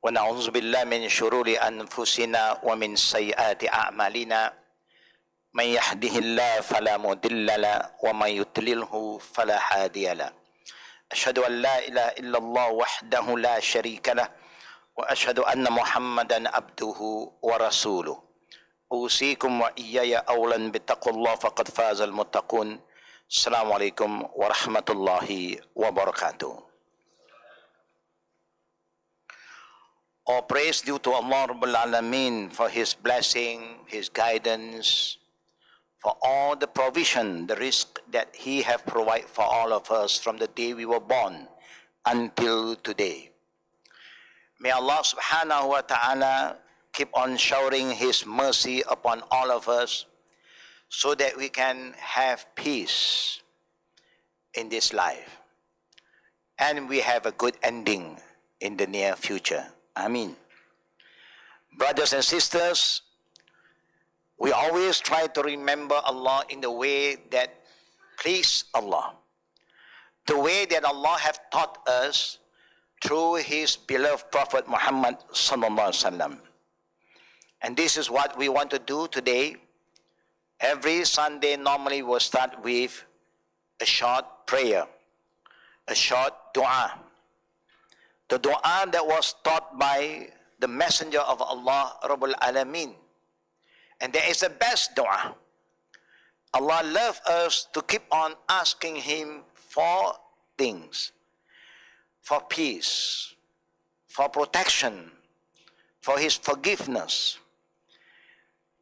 ونعوذ بالله من شرور أنفسنا ومن سيئات أعمالنا من يهده الله فلا مضل له ومن يضلله فلا هادي له أشهد أن لا إله إلا الله وحده لا شريك له وأشهد أن محمدا عبده ورسوله أوصيكم وإياي أولا بتقوى الله فقد فاز المتقون السلام عليكم ورحمة الله وبركاته. All praise due to Allah Rabbul Alameen for His blessing, His guidance, for all the provision, the risk that He have provided for all of us from the day we were born until today. May Allah subhanahu wa ta'ala keep on showering His mercy upon all of us so that we can have peace in this life and we have a good ending in the near future. Ameen. Brothers and sisters, we always try to remember Allah in the way that please Allah. The way that Allah have taught us through His beloved Prophet Muhammad sallallahu alaihi wasallam. And this is what we want to do today. Every Sunday normally we'll start with a short prayer, a short dua. The dua that was taught by the Messenger of Allah Rabbul Alameen. And there is the best dua. Allah loves us to keep on asking Him for things. For peace, for protection, for His forgiveness.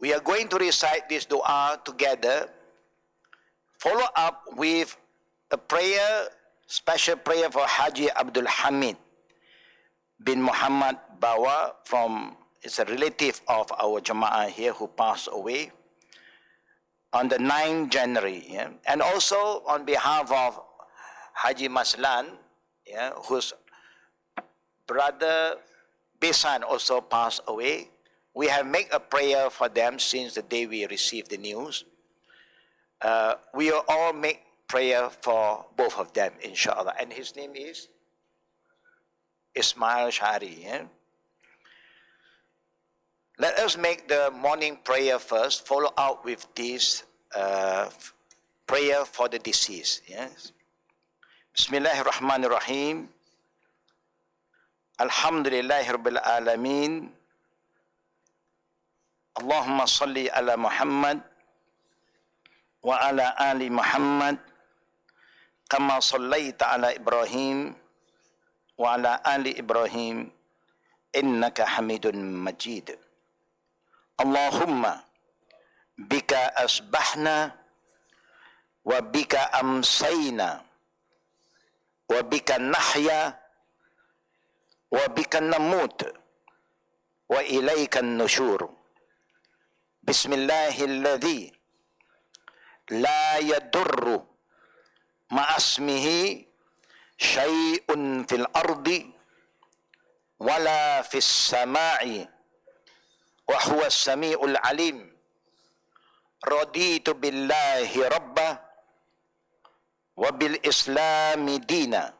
We are going to recite this dua together. Follow up with a prayer, special prayer for Haji Abdul Hamid bin Muhammad Bawa it's a relative of our Jama'ah here who passed away on the 9th January. Yeah? And also on behalf of Haji Maslan, yeah, whose brother Besan also passed away. We have made a prayer for them since the day we received the news. We will all make prayer for both of them, inshallah. And his name is Ismail Shari. Yeah? Let us make the morning prayer first, follow up with this prayer for the deceased. Yes. Bismillahirrahmanirrahim. Alhamdulillahi Rabbil Alameen. Allahumma salli ala Muhammad wa ala ali Muhammad kama sallaita ala Ibrahim wa ala ali Ibrahim innaka Hamidun Majid. Allahumma bika asbahna wa bika amsayna wa bika nahya wa bika namut wa ilayka nushur. Bismillahilladzi la yadurru ma'asmihi syai'un fil ardi wala fis sama'i wa huwa as-sami'ul alim. Raditu billahi rabba wa bil islami dina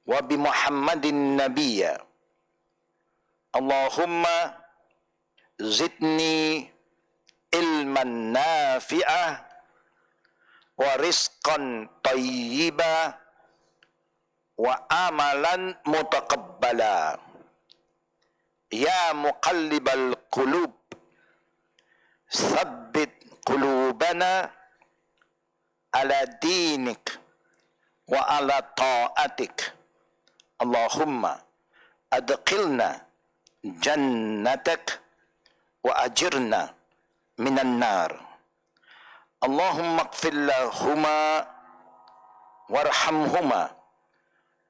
wa bi Muhammadin nabiyya. Allahumma zidni ilman nafi'ah wa rizqan tayyiba wa amalan mutaqabbala. Ya muqallibal qulub thabbit qulubana ala dinik wa ala ta'atik. Allahumma adqilna jannatak wa ajirna minan nar. Allahumma ighfir lahuma warhamhuma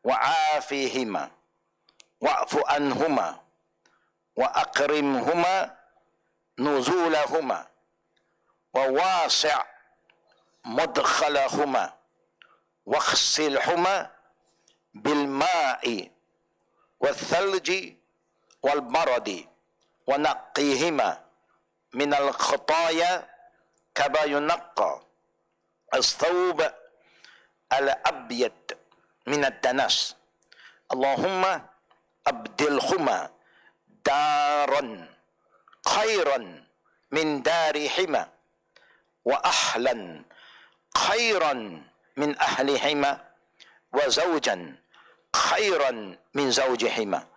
wa'afihima wa'fu anhuma wa akrimhuma nuzulahuma wa wasi' mudkhalahuma waghsilhuma bil ma'i wal thalji wal baradi wa naqqihima min al khataya kama yunaqqa as-thawb al abyad min ad-danas. Allahumma أبدلهما دارا خيرا من دارهما وأهلا خيرا من أهلهما وزوجا خيرا من زوجهما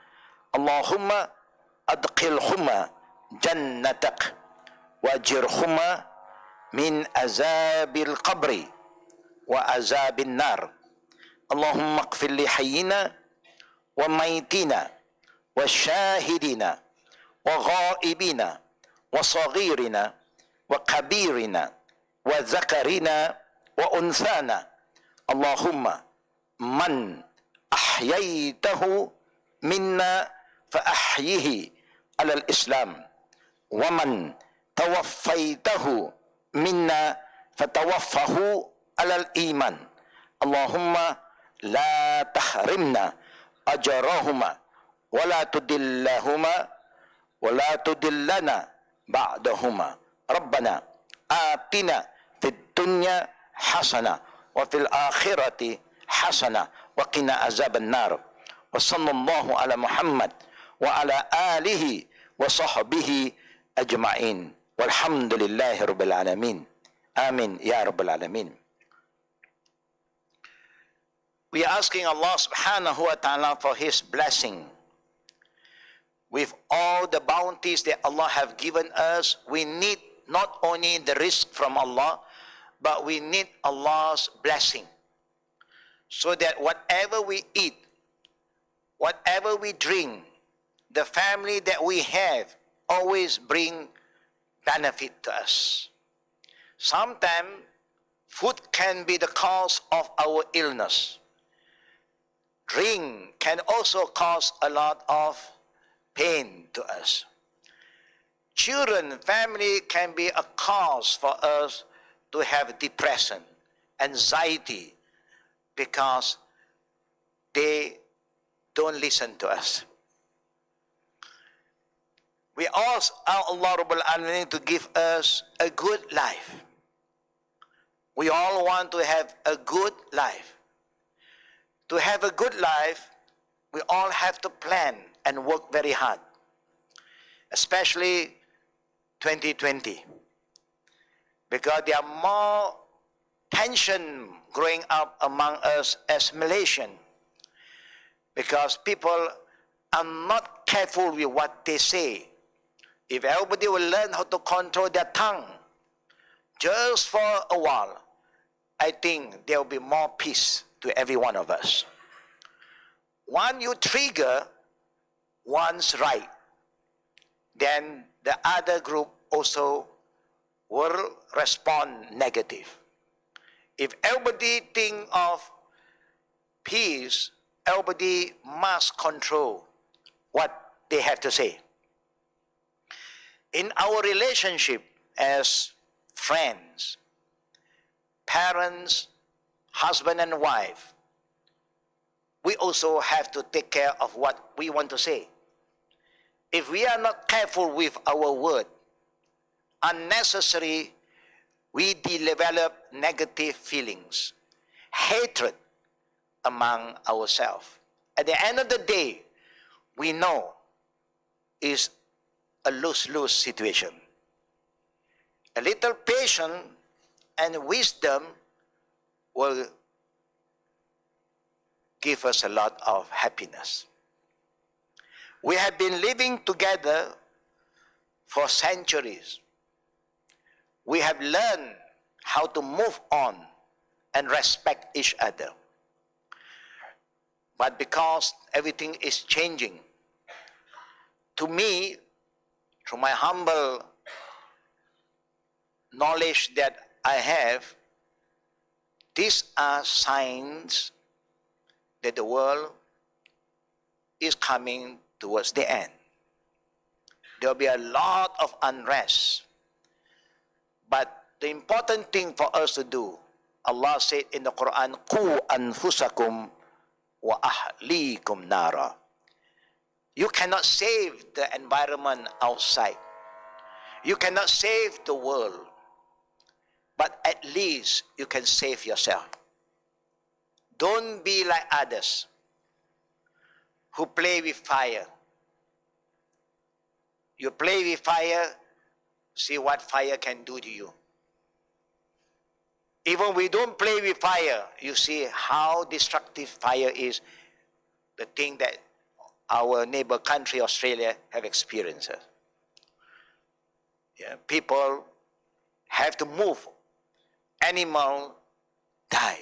اللهم أدخلهما جنتك وأجرهما من عذاب القبر وعذاب النار اللهم اغفر لحينا وميتنا وشاهدنا وغائبنا وصغيرنا وكبيرنا وذكرنا وأنثانا اللهم من أحييته منا فأحيه على الإسلام ومن توفيته منا فتوفه على الإيمان اللهم لا تحرمنا أجرهما ولا تدلهما ولا تدلنا بعدهما ربنا آتنا في الدنيا حسنة وفي الآخرة حسنة وقنا عذاب النار وصلى الله على محمد وعلى آله وصحبه أجمعين والحمد لله رب العالمين آمين يا رب العالمين. We are asking Allah subhanahu wa ta'ala for His blessing. With all the bounties that Allah have given us, we need not only the rizq from Allah, but we need Allah's blessing. So that whatever we eat, whatever we drink, the family that we have always bring benefit to us. Sometimes food can be the cause of our illness. Drink can also cause a lot of pain to us. Children, family can be a cause for us to have depression, anxiety, because they don't listen to us. We ask Allah Rabbul Alamin to give us a good life. We all want to have a good life. To have a good life, we all have to plan and work very hard, especially 2020, because there are more tension growing up among us as Malaysian, because people are not careful with what they say. If everybody will learn how to control their tongue just for a while, I think there will be more peace to every one of us. Once you trigger one's right, then the other group also will respond negative. If everybody think of peace, everybody must control what they have to say. In our relationship as friends, parents, husband and wife, we also have to take care of what we want to say. If we are not careful with our word, unnecessary, we develop negative feelings, hatred among ourselves. At the end of the day, we know it's a lose-lose situation. A little patience and wisdom will give us a lot of happiness. We have been living together for centuries. We have learned how to move on and respect each other. But because everything is changing, to me, through my humble knowledge that I have, these are signs that the world is coming towards the end. There will be a lot of unrest. But the important thing for us to do, Allah said in the Quran, "Qu anfusakum wa ahlikum nara." You cannot save the environment outside. You cannot save the world. But at least you can save yourself. Don't be like others. who play with fire. You play with fire, see what fire can do to you. Even we don't play with fire, you see how destructive fire is, the thing that our neighbor country, Australia, have experienced. Yeah, people have to move, animals die.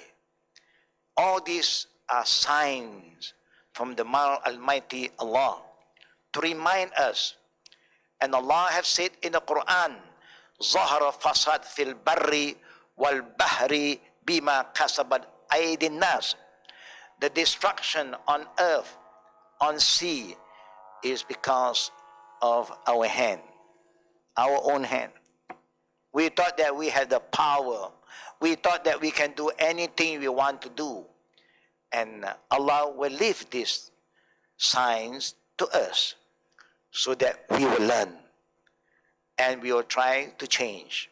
All these are signs from the Almighty Allah to remind us. And Allah has said in the Quran, ظهر فساد في البر والبحر بما كسبت أيدي الناس. The destruction on earth, on sea, is because of our hand, our own hand. We thought that we had the power. We thought that we can do anything we want to do. And Allah will leave these signs to us so that we will learn and we will try to change.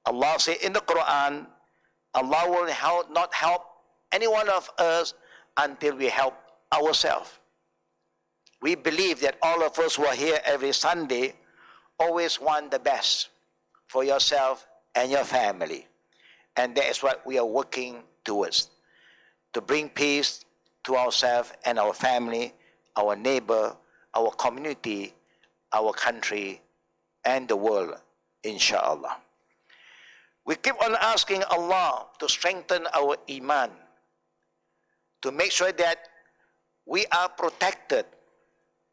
Allah said in the Quran, Allah will not help any one of us until we help ourselves. We believe that all of us who are here every Sunday always want the best for yourself and your family. And that is what we are working towards, to bring peace to ourselves and our family, our neighbor, our community, our country, and the world, inshallah. We keep on asking Allah to strengthen our iman, to make sure that we are protected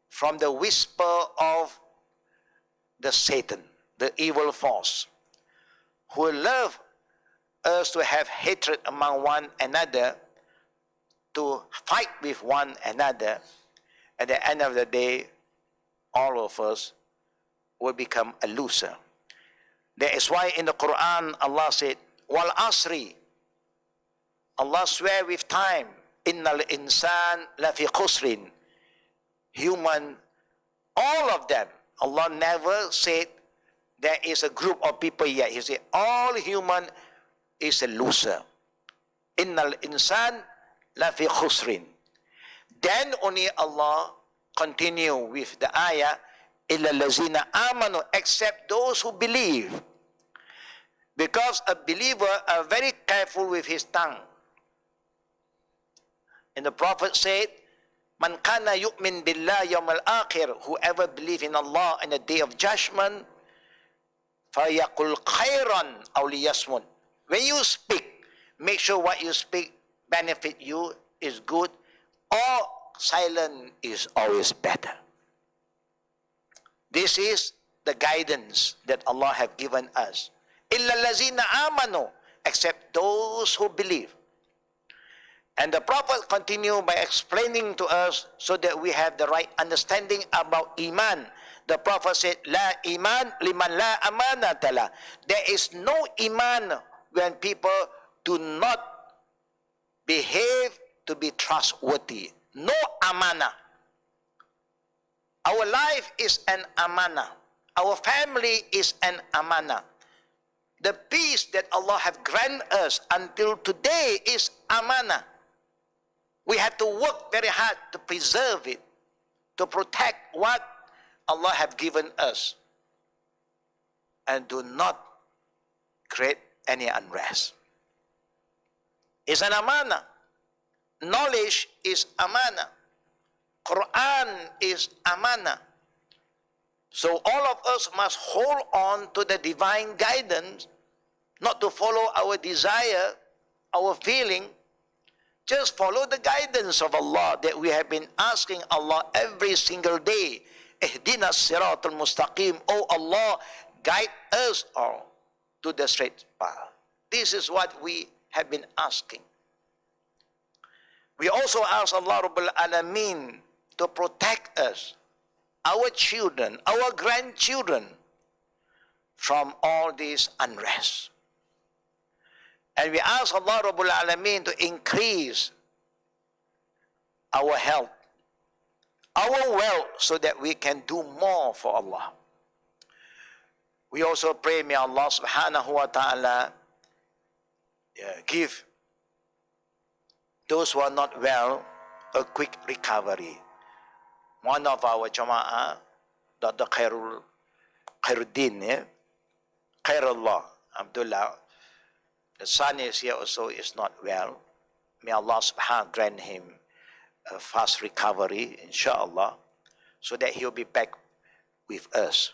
from the whisper of the Satan, the evil force, who will love us to have hatred among one another, to fight with one another. At the end of the day, all of us will become a loser. That is why in the Quran, Allah said, Wal Asri, Allah swear with time, Innal insan lafi khusrin. Human, all of them. Allah never said there is a group of people yet. He said all human is a loser. Innal insan lafi khusrin. Then only Allah continue with the ayah, illa lazina amanu, except those who believe. Because a believer are very careful with his tongue. And the Prophet said, Man kana yu'min billah yawm al-akhir, whoever believe in Allah in the day of judgment, fayaqul khairan aw liyasmut. When you speak, make sure what you speak benefit you, is good, or silent is always better. This is the guidance that Allah have given us. Illa lazina amanu, except those who believe. And the Prophet continued by explaining to us so that we have the right understanding about iman. The Prophet said, La iman liman la amanata la. There is no iman when people do not behave to be trustworthy. No amana. Our life is an amana. Our family is an amana. The peace that Allah have granted us until today is amana. We have to work very hard to preserve it, to protect what Allah have given us, and do not create any unrest. It's an amana. Knowledge is amana. Quran is amana. So all of us must hold on to the divine guidance, not to follow our desire, our feeling. Just follow the guidance of Allah that we have been asking Allah every single day. Ihdina siratul mustaqim. Oh Allah, guide us all to the straight path. This is what we have been asking. We also ask Allah Rabbul Alameen to protect us, our children, our grandchildren, from all this unrest. And we ask Allah Rabbul Alameen to increase our health, our wealth, so that we can do more for Allah. We also pray, may Allah subhanahu wa ta'ala give those who are not well a quick recovery. One of our Jama'ah, Dr. Khairuddin, Khairullah Abdullah, the son is here also, is not well. May Allah subhanahu grant him a fast recovery, inshallah, so that he'll be back with us.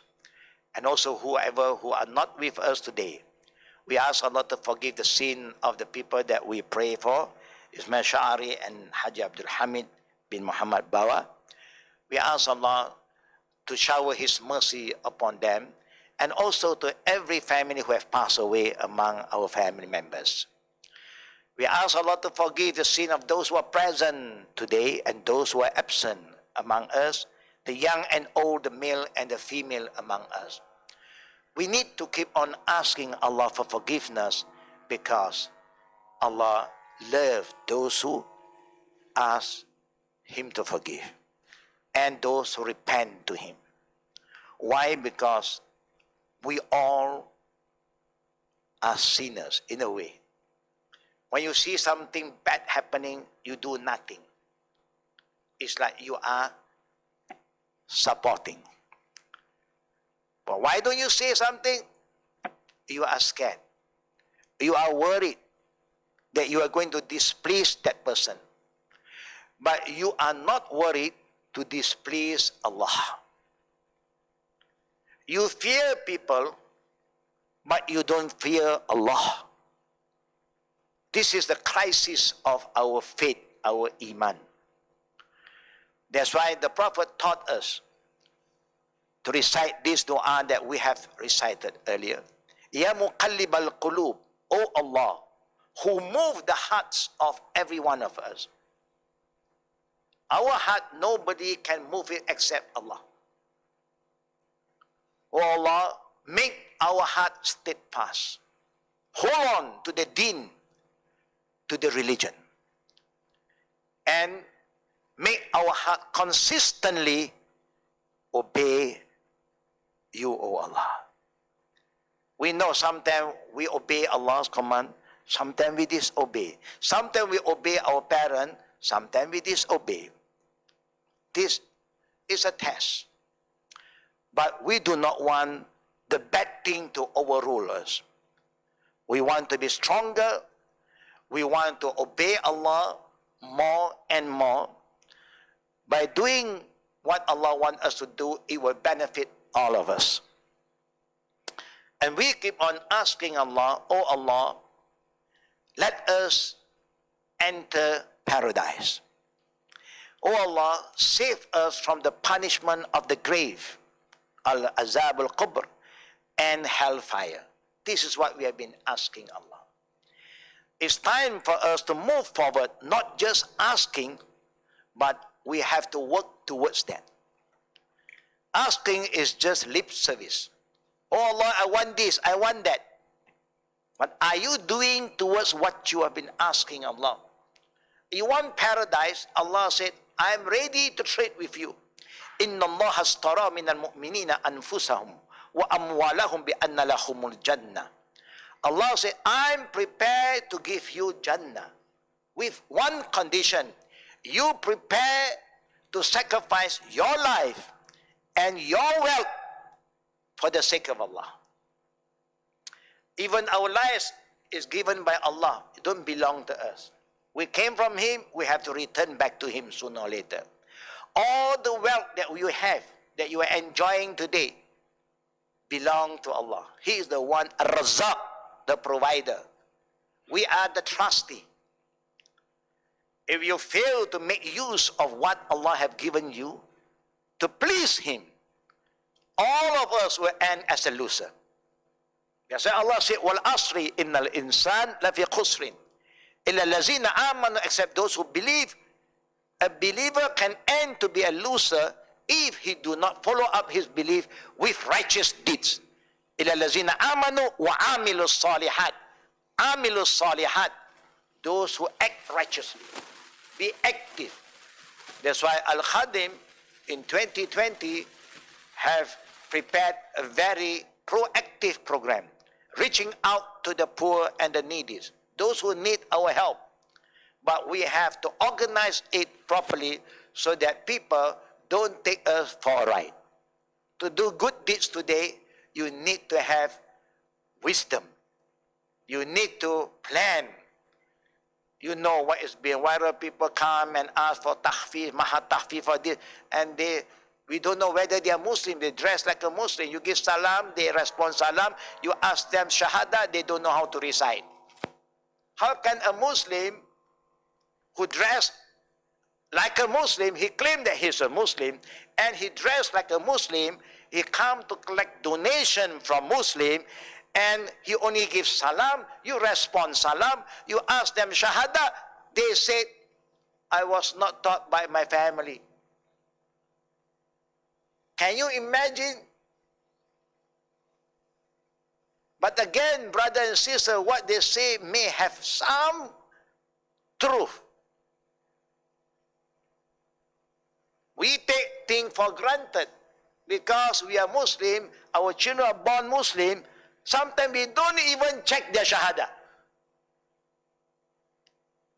And also whoever who are not with us today, we ask Allah to forgive the sin of the people that we pray for, Ismail Sha'ari and Haji Abdul Hamid bin Muhammad Bawa. We ask Allah to shower His mercy upon them, and also to every family who have passed away among our family members. We ask Allah to forgive the sin of those who are present today and those who are absent among us, the young and old, the male and the female among us. We need to keep on asking Allah for forgiveness, because Allah loves those who ask Him to forgive and those who repent to Him. Why? Because we all are sinners in a way. When you see something bad happening, you do nothing. It's like you are supporting. But why don't you say something? You are scared. You are worried that you are going to displease that person. But you are not worried to displease Allah. You fear people, but you don't fear Allah. This is the crisis of our faith, our iman. That's why the Prophet taught us to recite this dua that we have recited earlier. Ya muqallib al-qulub, O Allah, who move the hearts of every one of us. Our heart, nobody can move it except Allah. O Allah, make our heart steadfast. Hold on to the deen, to the religion. And make our heart consistently obey you, O Allah. We know sometimes we obey Allah's command, sometimes we disobey. Sometimes we obey our parents, sometimes we disobey. This is a test. But we do not want the bad thing to overrule us. We want to be stronger. We want to obey Allah more and more. By doing what Allah wants us to do, it will benefit all of us. And we keep on asking Allah, oh Allah, let us enter paradise. Oh Allah, save us from the punishment of the grave, al-azab al-qabr, and hellfire. This is what we have been asking Allah. It's time for us to move forward, not just asking, but we have to work towards that. Asking is just lip service. Oh Allah, I want this, I want that. But are you doing towards what you have been asking Allah? You want paradise? Allah said, I am ready to trade with you. Inna Allah astara min al-mu'minina anfusahum wa amwalahum bi anna lahumul jannah. Allah said, I'm prepared to give you Jannah with one condition. You prepare to sacrifice your life and your wealth for the sake of Allah. Even our lives is given by Allah. It don't belong to us. We came from Him, we have to return back to Him sooner or later. All the wealth that you have, that you are enjoying today, belong to Allah. He is the one, Al-Barzakh, the provider. We are the trustee. If you fail to make use of what Allah have given you to please Him, all of us will end as a loser. That's why Allah said, Wal asri innal insan lafi khusrin illa lazina amanu, except those who believe. A believer can end to be a loser if he do not follow up his belief with righteous deeds. Illa lazina amanu wa amilu salihat. Amilu salihat, those who act righteously. Be active. That's why Al-Khadim in 2020 have prepared a very proactive program, reaching out to the poor and the needy, those who need our help. But we have to organize it properly so that people don't take us for a ride. To do good deeds today, you need to have wisdom. You need to plan. You know what is being viral. People come and ask for tahfiz, mahat tahfiz for this, and we don't know whether they are Muslim. They dress like a Muslim. You give salam, they respond salam. You ask them shahada, they don't know how to recite. How can a Muslim who dressed like a Muslim, he claimed that he's a Muslim, and he dressed like a Muslim, he come to collect donation from Muslim, and he only gives salam, you respond salam, you ask them shahada, they said, I was not taught by my family. Can you imagine? But again, brother and sister, what they say may have some truth. We take things for granted because we are Muslim, our children are born Muslim, sometimes we don't even check their shahada.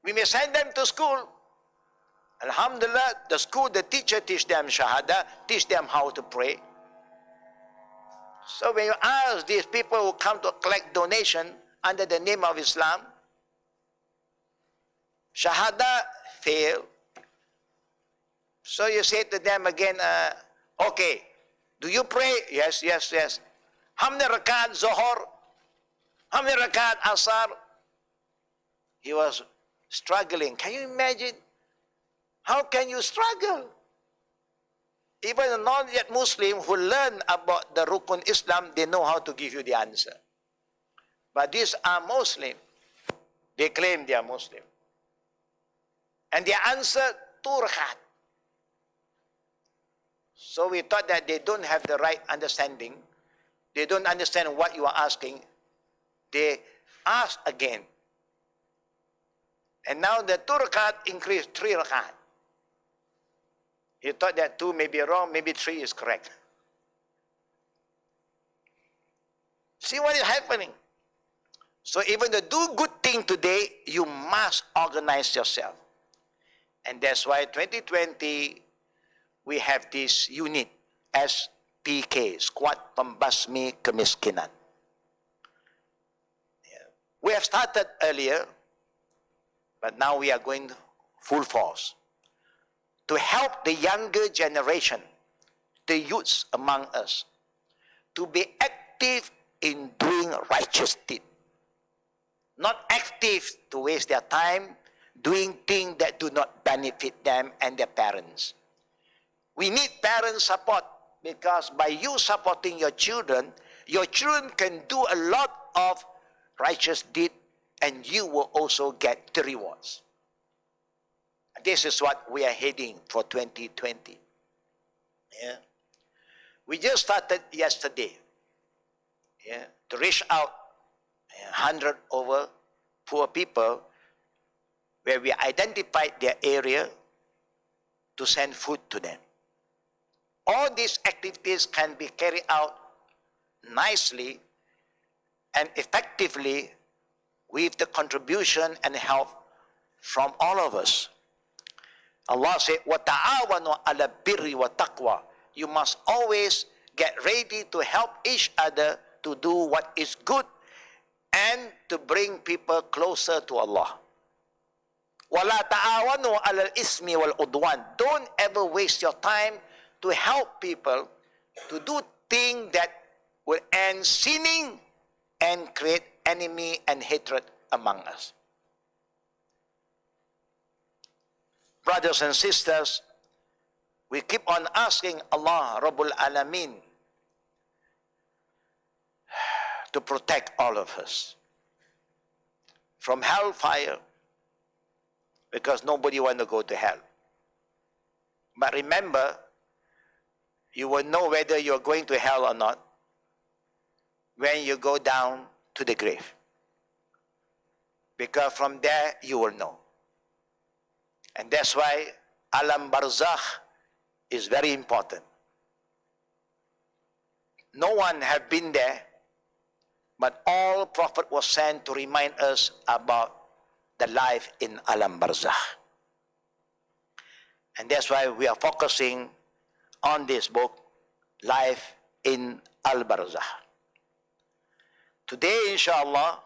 We may send them to school. Alhamdulillah, the school, the teacher teach them shahada, teach them how to pray. So when you ask these people who come to collect donation under the name of Islam, shahada fail. So you say to them again, okay, do you pray? Yes, yes, yes. How many rakat Zohor? How many rakat Asar? He was struggling. Can you imagine? How can you struggle? Even a non-yet Muslim who learn about the Rukun Islam, they know how to give you the answer. But these are Muslim. They claim they are Muslim. And they answer 2 rakat. So we thought that they don't have the right understanding. They don't understand what you are asking. They ask again. And now the 2 rakat increased 3 rakat. He thought that 2 may be wrong, maybe 3 is correct. See what is happening. So even to do good thing today, you must organize yourself. And that's why 2020, we have this unit, SPK, Squad Pembasmi Kemiskinan. We have started earlier, but now we are going full force to help the younger generation, the youths among us, to be active in doing righteous deeds. Not active to waste their time doing things that do not benefit them and their parents. We need parent support because by you supporting your children can do a lot of righteous deeds and you will also get the rewards. This is what we are heading for 2020. Yeah. We just started yesterday to reach out 100 over poor people where we identified their area to send food to them. All these activities can be carried out nicely and effectively with the contribution and help from all of us. Allah said, وَتَعَاوَنُوا عَلَى البِّرِّ وَالتَّقْوَى. You must always get ready to help each other to do what is good and to bring people closer to Allah. وَلَا تَعَاوَنُوا عَلَى الْإِثْمِ وَالْعُدْوَانِ. Don't ever waste your time to help people to do things that will end sinning and create enemy and hatred among us. Brothers and sisters, we keep on asking Allah Rabbul Alameen to protect all of us from hellfire, because nobody wants to go to hell. But remember, you will know whether you are going to hell or not when you go down to the grave, because from there you will know. And that's why Al-Barzakh is very important. No one have been there, but all Prophet was sent to remind us about the life in Al-Barzakh. And that's why we are focusing on this book, Life in Al-Barzakh. Today, inshallah,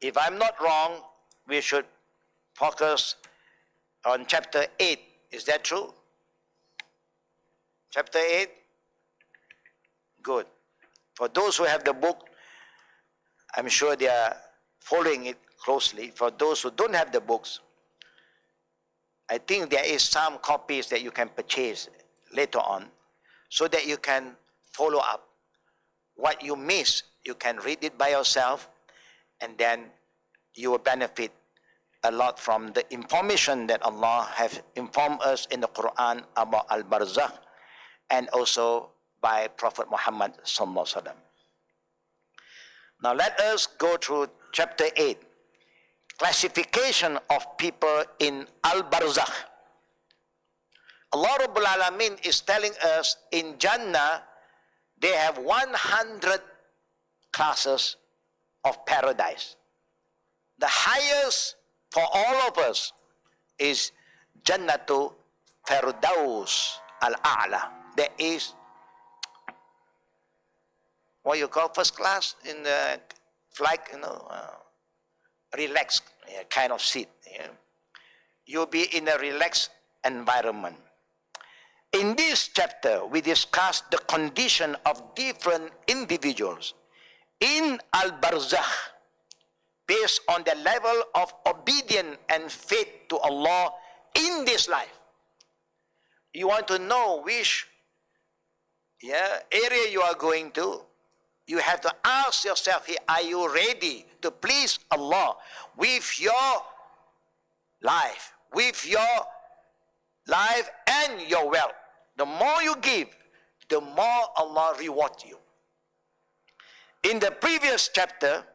if I'm not wrong, we should focus on chapter 8. Is that true? Chapter 8? Good. For those who have the book, I'm sure they are following it closely. For those who don't have the books, I think there is some copies that you can purchase later on so that you can follow up. What you miss, you can read it by yourself, and then you will benefit a lot from the information that Allah has informed us in the Quran about Al-Barzakh, and also by Prophet Muhammad sallallahu alaihi wasallam. Now let us go through chapter 8, classification of people in Al-Barzakh. Allah Rabbul Alameen is telling us in Jannah they have 100 classes of paradise. The highest for all of us is Jannatu Firdaus Al-A'la. That is what you call first class in the flight, relaxed kind of seat. You'll be in a relaxed environment. In this chapter, we discuss the condition of different individuals in Al-Barzakh based on the level of obedience and faith to Allah in this life. You want to know which area you are going to, you have to ask yourself, are you ready to please Allah with your life, and your wealth? The more you give, the more Allah rewards you. In the previous chapter,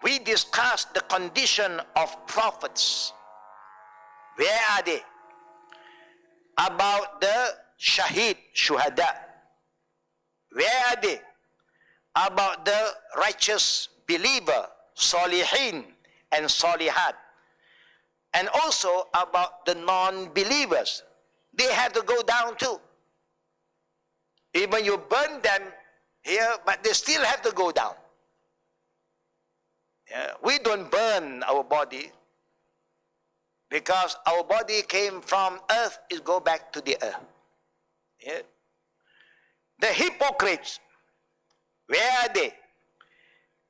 we discussed the condition of prophets. Where are they? About the shuhada. Where are they? About the righteous believer, salihin and salihat. And also about the non-believers. They have to go down too. Even you burn them here, but they still have to go down. We don't burn our body because our body came from earth, it go back to the earth. The hypocrites, where are they?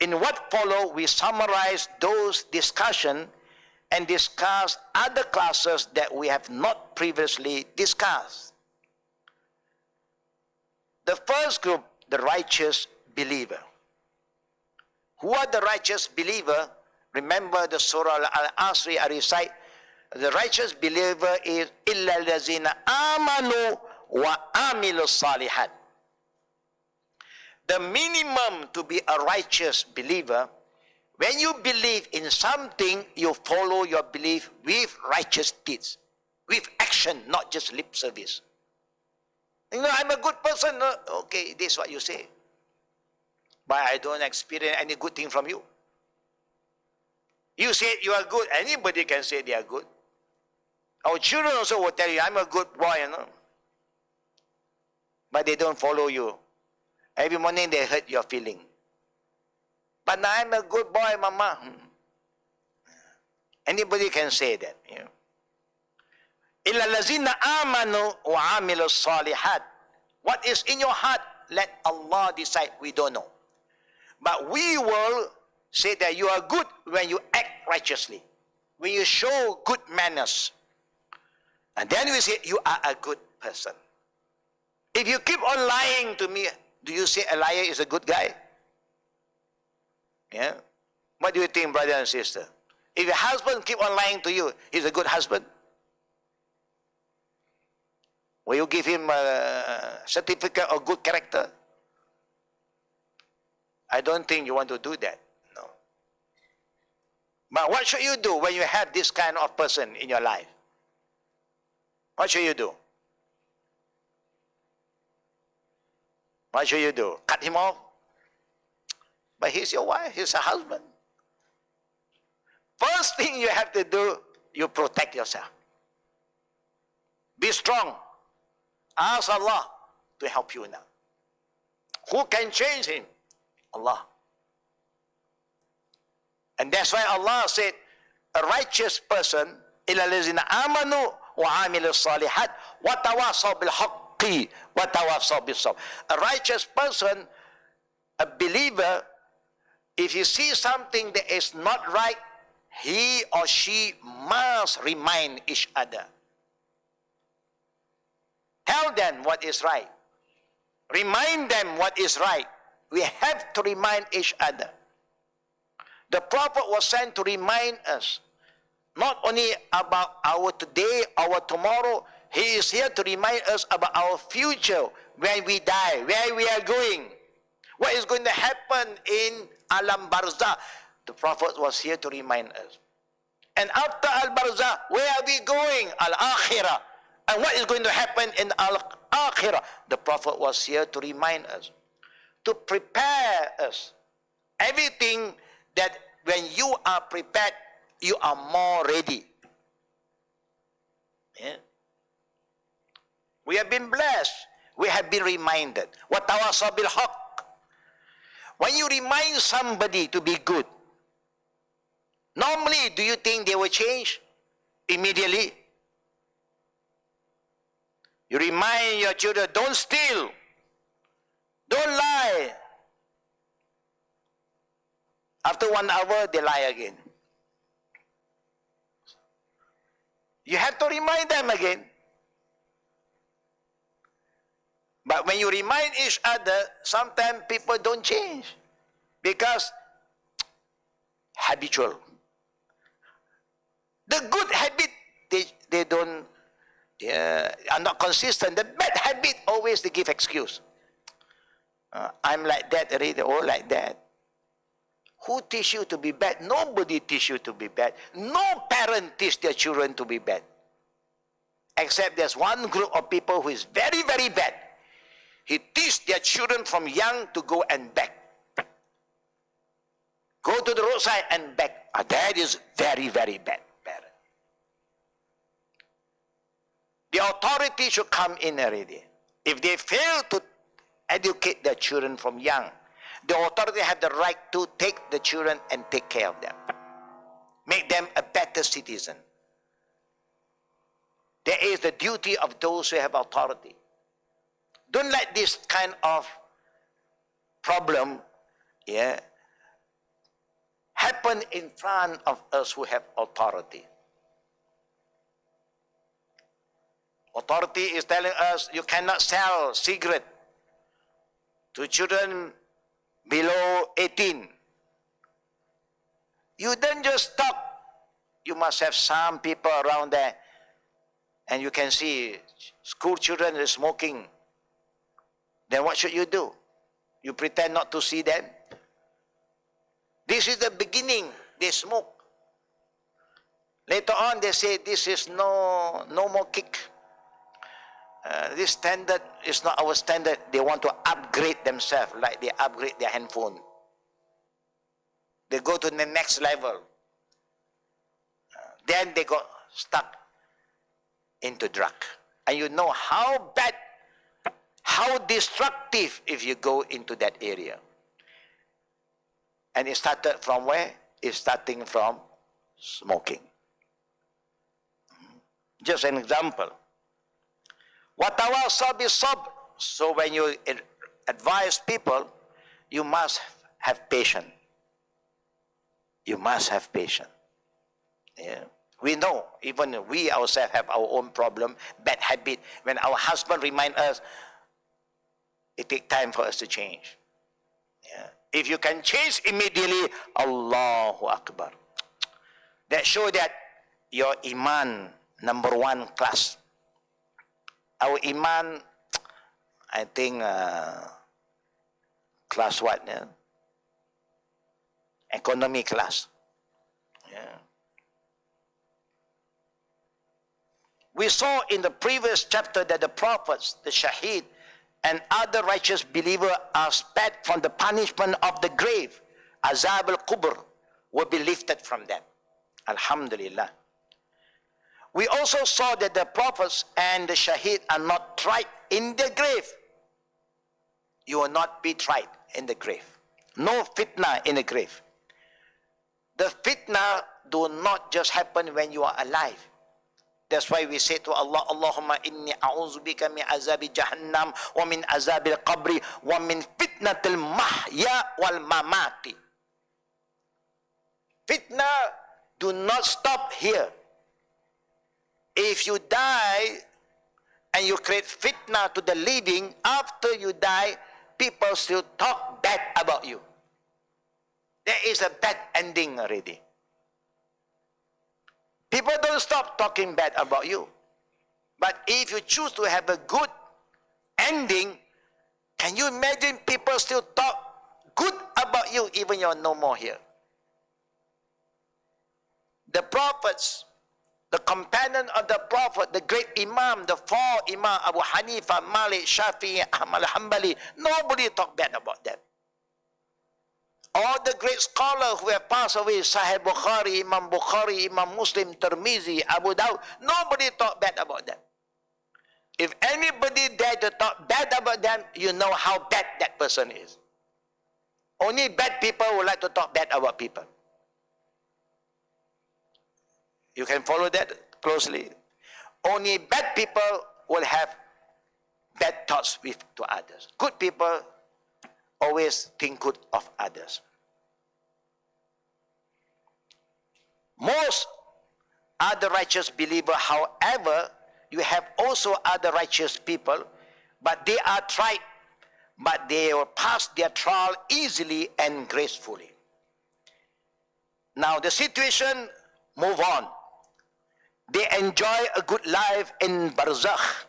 In what follow, we summarize those discussions and discuss other classes that we have not previously discussed. The first group, the righteous believer. Who are the righteous believer? Remember the Surah Al-Asr, I recite, the righteous believer is إِلَّا الَّذِينَ آمَنُوا وَعَمِلُوا الصَّالِحَاتِ. The minimum to be a righteous believer, when you believe in something, you follow your belief with righteous deeds, with action, not just lip service. I'm a good person. Okay, this is what you say. But I don't experience any good thing from you. You say you are good. Anybody can say they are good. Our children also will tell you, I'm a good boy, But they don't follow you. Every morning they hurt your feeling. But I'm a good boy, Mama. Anybody can say that. إِلَّا الَّذِينَ آمَنُوا وَعَمِلُوا الصَّالِحَاتِ. What is in your heart, let Allah decide. We don't know. But we will say that you are good when you act righteously, when you show good manners. And then we say you are a good person. If you keep on lying to me, do you say a liar is a good guy? What do you think, brother and sister? If your husband keep on lying to you, he's a good husband? Will you give him a certificate of good character? I don't think you want to do that. No. But what should you do when you have this kind of person in your life? What should you do? What should you do? Cut him off? But he's your wife, he's a husband. First thing you have to do, you protect yourself. Be strong. Ask Allah to help you now. Who can change him? Allah. And that's why Allah said, a righteous person, إِلَى الَّذِينَ آمَنُوا وَعَامِلُوا الصَّالِحَاتِ وَتَوَاصَوْا بِالْحَقِّ وَتَوَاصَوْا بِالصَّبْرِ. A righteous person, a believer, if you see something that is not right, he or she must remind each other. Tell them what is right. Remind them what is right. We have to remind each other. The Prophet was sent to remind us, not only about our today, our tomorrow. He is here to remind us about our future, when we die, where we are going, what is going to happen in Al-Barzakh. The Prophet was here to remind us. And after Al-Barzakh, where are we going? Al-Akhirah. And what is going to happen in Al-Akhirah? The Prophet was here to remind us, to prepare us. Everything that when you are prepared, you are more ready. Yeah. We have been blessed. We have been reminded. وَتَوَاصَوْا بِالْحَقِّ. When you remind somebody to be good, normally, do you think they will change immediately? You remind your children, don't steal, don't lie. After 1 hour, they lie again. You have to remind them again. But when you remind each other, sometimes people don't change because habitual. The good habit, they don't, are not consistent. The bad habit, always they give excuse. I'm like that already, or like that. Who teach you to be bad? Nobody teach you to be bad. No parent teach their children to be bad. Except there's one group of people who is very, very bad. He teach their children from young to go and beg. Go to the roadside and beg. That is very, very bad parent. The authority should come in already. If they fail to educate their children from young, the authority have the right to take the children and take care of them. Make them a better citizen. There is the duty of those who have authority. Don't let this kind of problem happen in front of us who have authority. Authority is telling us you cannot sell cigarette to children below 18. You don't just stop. You must have some people around there. And you can see school children are smoking. Then what should you do? You pretend not to see them? This is the beginning. They smoke. Later on, they say, this is no more kick. This standard is not our standard. They want to upgrade themselves like they upgrade their handphone. They go to the next level. Then they got stuck into drug. And you know how bad, how destructive if you go into that area. And it started from where? It's starting from smoking. Just an example. وَتَوَاصَوْا بِالصَّبْرِ. So when you advise people, you must have patience. You must have patience. Yeah. We know, even we ourselves have our own problem, bad habit. When our husband reminds us, it takes time for us to change. Yeah. If you can change immediately, Allahu Akbar. That shows that your iman, number 1 class. Our iman, I think, class what? Yeah? Economy class. Yeah. We saw in the previous chapter that the prophets, the shaheed, and other righteous believers are spared from the punishment of the grave. Azab al-Qubr will be lifted from them. Alhamdulillah. We also saw that the prophets and the shaheed are not tried in the grave. You will not be tried in the grave. No fitna in the grave. The fitna do not just happen when you are alive. That's why we say to Allah, Allahumma inni a'udzubika min azabi jahannam wa min azabil qabri wa min fitnatil mahya wal mamati. Fitna do not stop here. If you die and you create fitna to the living, after you die, people still talk bad about you. There is a bad ending already. People don't stop talking bad about you. But if you choose to have a good ending, can you imagine people still talk good about you even you're no more here? The prophets, the companion of the Prophet, the great Imam, the four Imam, Abu Hanifa, Malik, Shafi'i, Ahmad al-Hanbali, nobody talked bad about them. All the great scholars who have passed away, Sahih Bukhari, Imam Muslim, Tirmizi, Abu Dawud, nobody talked bad about them. If anybody dare to talk bad about them, you know how bad that person is. Only bad people would like to talk bad about people. You can follow that closely. Only bad people will have bad thoughts to others. Good people always think good of others. Most are the righteous believers. However, you have also other righteous people, but they are tried, but they will pass their trial easily and gracefully. Now the situation move on. They enjoy a good life in Barzakh.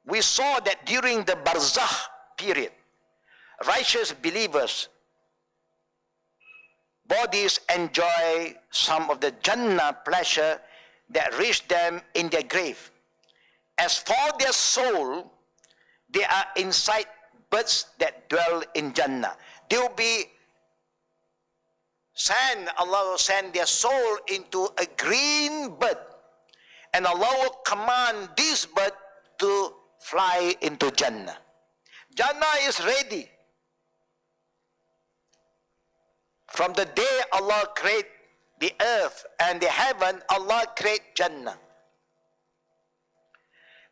We saw that during the Barzakh period, righteous believers' bodies enjoy some of the Jannah pleasure that reach them in their grave. As for their soul, they are inside birds that dwell in Jannah. They will be Allah will send their soul into a green bird, and Allah will command this bird to fly into Jannah. Jannah is ready. From the day Allah created the earth and the heaven, Allah created Jannah.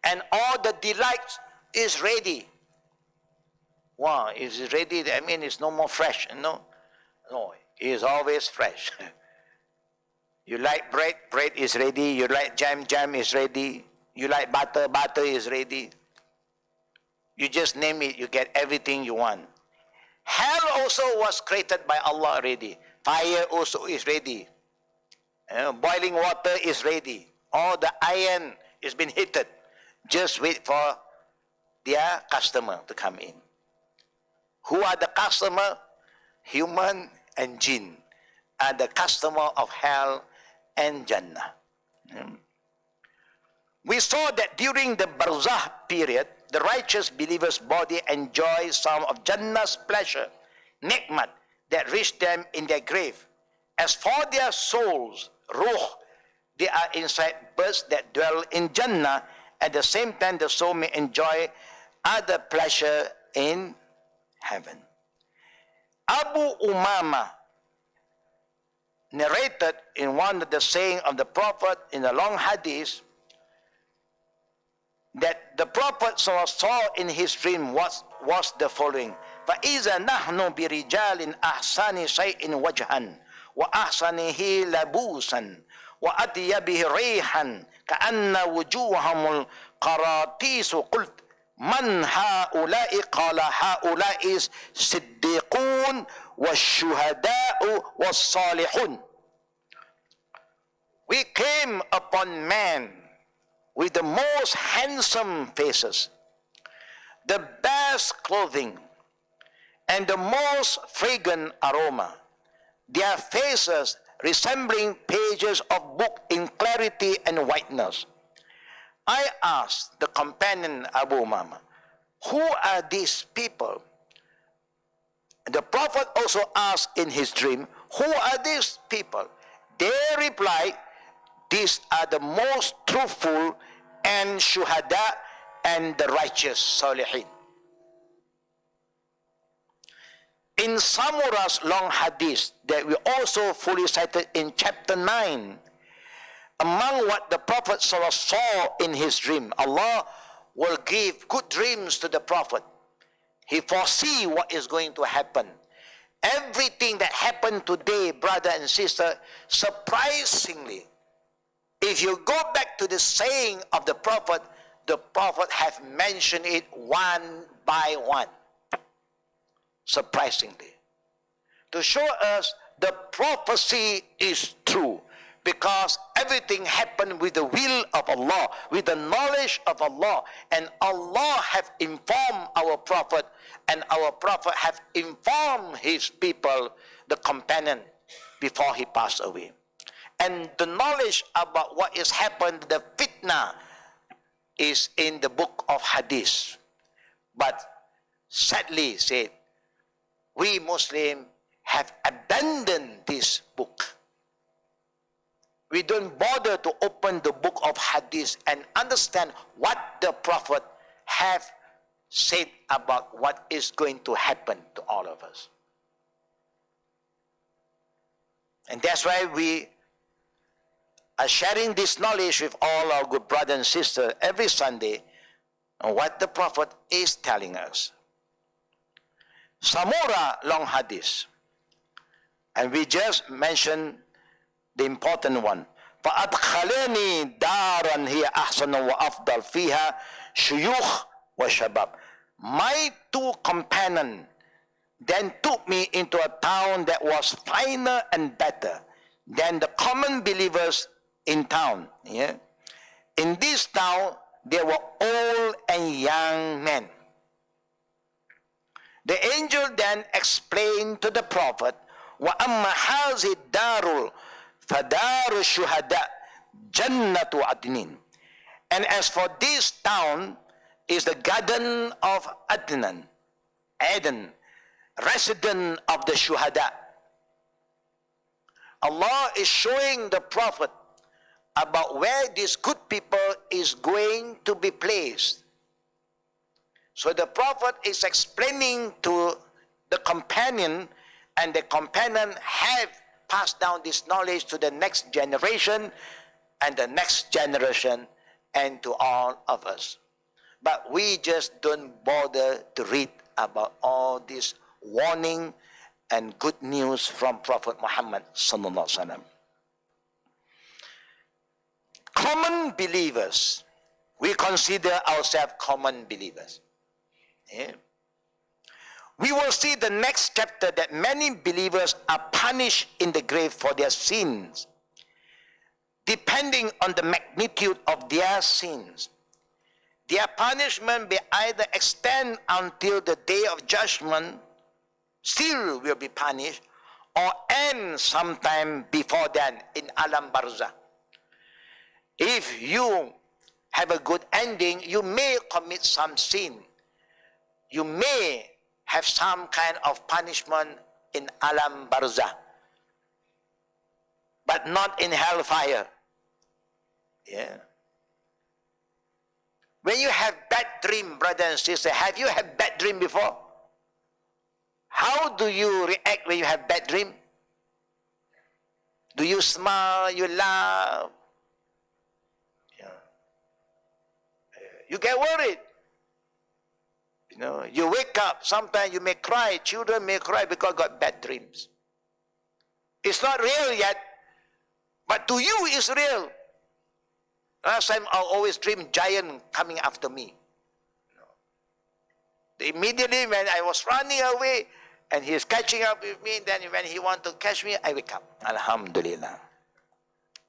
And all the delights is ready. Wow, is it ready? I mean, it's no more fresh, no? No, it is always fresh. You like bread, bread is ready. You like jam, jam is ready. You like butter, butter is ready. You just name it, you get everything you want. Hell also was created by Allah already. Fire also is ready. Boiling water is ready. All the iron is been heated. Just wait for their customer to come in. Who are the customer? Human and jinn are the customer of hell and Jannah. We saw that during the Barzakh period, the righteous believer's body enjoys some of Jannah's pleasure, nikmat, that reach them in their grave. As for their souls, ruh, they are inside birds that dwell in Jannah. At the same time, the soul may enjoy other pleasure in heaven. Abu Umama narrated in one of the saying of the Prophet in a long hadith that the Prophet saw in his dream was the following: فَإِذَا نَحْنُ بِرِجَالٍ أَحْسَنِ شَيْءٍ وَجْهًا وَأَحْسَنِهِ لَبُوسًا وَأَطْيَبِهِ رِيحًا كَأَنَّ وُجُوهَهُمُ الْقَرَاطِيسُ قُلْتُ مَنْ هَؤُلَاءِ قَالَ هَؤُلَاءِ الصِّدِّيقُونَ وَالشُّهَدَاءُ وَالصَّالِحُونَ. We came upon men with the most handsome faces, the best clothing, and the most fragrant aroma, their faces resembling pages of book in clarity and whiteness. I asked the companion Abu Umama, who are these people? The Prophet also asked in his dream, who are these people? They replied, These are the most truthful and shuhada and the righteous salihin. In Samura's long hadith that we also fully cited in chapter 9, among what the Prophet saw in his dream, Allah will give good dreams to the Prophet. He foresee what is going to happen. Everything that happened today, brother and sister, surprisingly, if you go back to the saying of the Prophet have mentioned it one by one. Surprisingly. To show us the prophecy is true. Because everything happened with the will of Allah, with the knowledge of Allah. And Allah have informed our Prophet, and our Prophet have informed his people, the companion, before he passed away. And the knowledge about what is happened, the fitna, is in the book of Hadith. But sadly said, we Muslims have abandoned this book. We don't bother to open the book of Hadith and understand what the Prophet have said about what is going to happen to all of us. And that's why we are sharing this knowledge with all our good brothers and sisters every Sunday on what the Prophet is telling us. Samura long hadith. And we just mentioned the important one. فَأَدْخَلَنِي دَارًا هِيَ أَحْسَنُ وَأَفْضَلْ فِيهَا شُيُوخ وَشَبَابٍ. My two companions then took me into a town that was finer and better than the common believers in town. Yeah? In this town, there were old and young men. The angel then explained to the Prophet, وَأَمَّا هَذِهِ الدَّارُ فَدَارُ الشُّهَدَاءِ جَنَّةُ عَدْنٍ. And as for this town, is the garden of Eden, resident of the Shuhada. Allah is showing the Prophet about where these good people is going to be placed. So the Prophet is explaining to the companion, and the companion have passed down this knowledge to the next generation, and the next generation, and to all of us. But we just don't bother to read about all this warning and good news from Prophet Muhammad sallallahu alaihi wasallam. Common believers, we consider ourselves common believers. Yeah. We will see the next chapter that many believers are punished in the grave for their sins, depending on the magnitude of their sins. Their punishment may either extend until the day of judgment, still will be punished, or end sometime before then in Al-Barzakh. If you have a good ending, you may commit some sin. You may have some kind of punishment in Al-Barzakh, but not in hellfire. Yeah. When you have bad dream, brother and sister, have you had bad dream before? How do you react when you have bad dream? Do you smile, you laugh? Yeah. You get worried. You know, you wake up, sometimes you may cry, children may cry because got bad dreams. It's not real yet, but to you it's real. Last time I always dream giant coming after me. Immediately when I was running away and he's catching up with me, then when he want to catch me, I wake up. Alhamdulillah.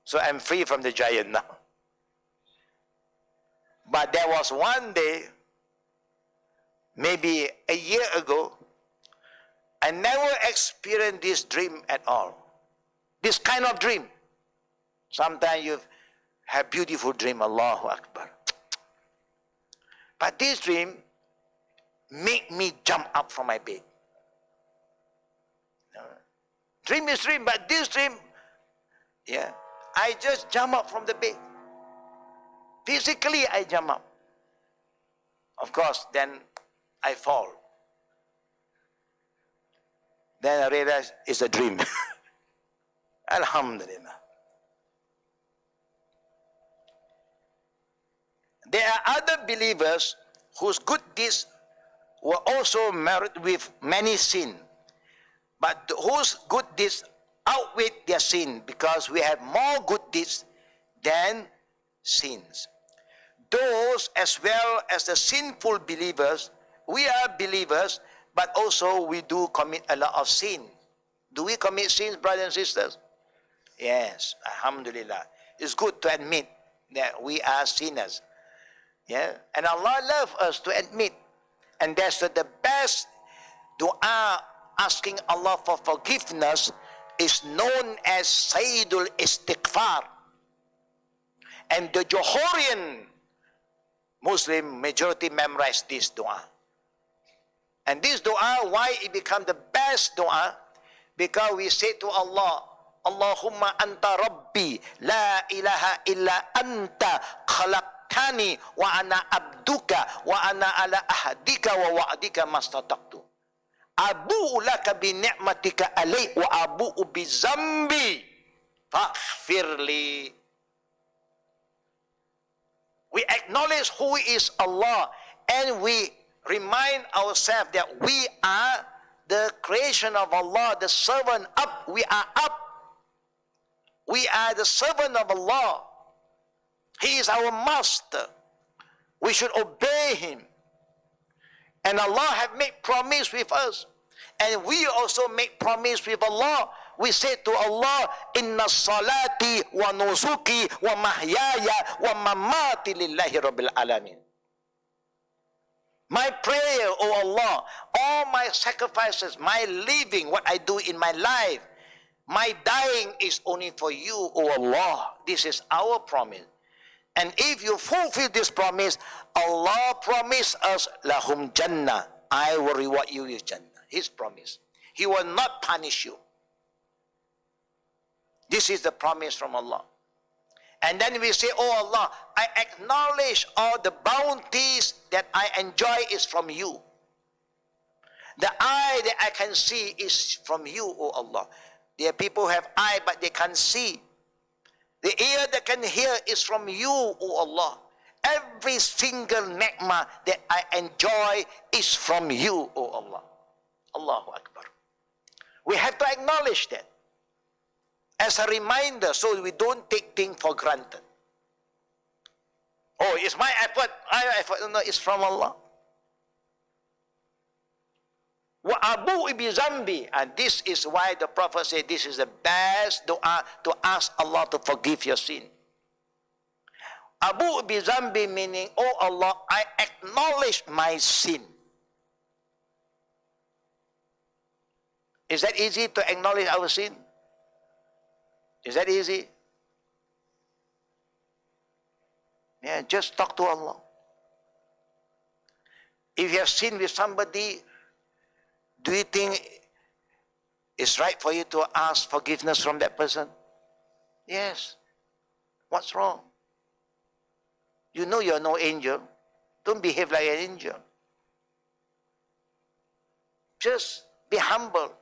So I'm free from the giant now. But there was one day, maybe a year ago, I never experienced this dream at all. This kind of dream. Sometimes you have beautiful dream, Allahu Akbar. But this dream make me jump up from my bed. Dream is dream, but this dream, yeah, I just jump up from the bed. Physically, I jump up. Of course, then I fall. Then I realize it's a dream. Alhamdulillah. There are other believers whose good deeds were also marred with many sin, but whose good deeds outweigh their sin, because we have more good deeds than sins. Those, as well as the sinful believers, we are believers, but also we do commit a lot of sin. Do we commit sins, brothers and sisters? Yes, alhamdulillah. It's good to admit that we are sinners. Yeah, and Allah loves us to admit. And that's the best dua, asking Allah for forgiveness, is known as Sayyidul Istighfar. And the Johorian Muslim majority memorize this dua. And this dua, why it become the best dua? Because we say to Allah, Allahumma anta rabbi, la ilaha illa anta khalaqtani wa ana abduka wa ana ala ahadika wa wa'adika mastataqtu. Abu'u laka bi ni'matika alay wa abu'u bi zambi faghfirli. We acknowledge who is Allah, and we remind ourselves that we are the creation of Allah, the servant up. We are up. We are the servant of Allah. He is our master. We should obey Him. And Allah have made promise with us. And we also make promise with Allah. We say to Allah, Inna salati wa nusuki wa mahyaya wa mamati lillahi rabbil alamin. My prayer, O Allah, all my sacrifices, my living, what I do in my life, my dying is only for you, O Allah. This is our promise. And if you fulfill this promise, Allah promised us, lahum jannah, I will reward you with jannah. His promise. He will not punish you. This is the promise from Allah. And then we say, oh Allah, I acknowledge all the bounties that I enjoy is from you. The eye that I can see is from you, oh Allah. There are people who have eye but they can't see. The ear that can hear is from you, oh Allah. Every single ni'mah that I enjoy is from you, oh Allah. Allahu Akbar. We have to acknowledge that as a reminder, so we don't take things for granted. Oh, it's my effort. No, it's from Allah. Wa abu bi zambi, and this is why the Prophet said this is the best dua, to ask Allah to forgive your sin. Abu bi zambi meaning, oh Allah, I acknowledge my sin. Is that easy to acknowledge our sin? Is that easy? Yeah, just talk to Allah. If you have sinned with somebody, do you think it's right for you to ask forgiveness from that person? Yes. What's wrong? You know you're no angel. Don't behave like an angel. Just be humble.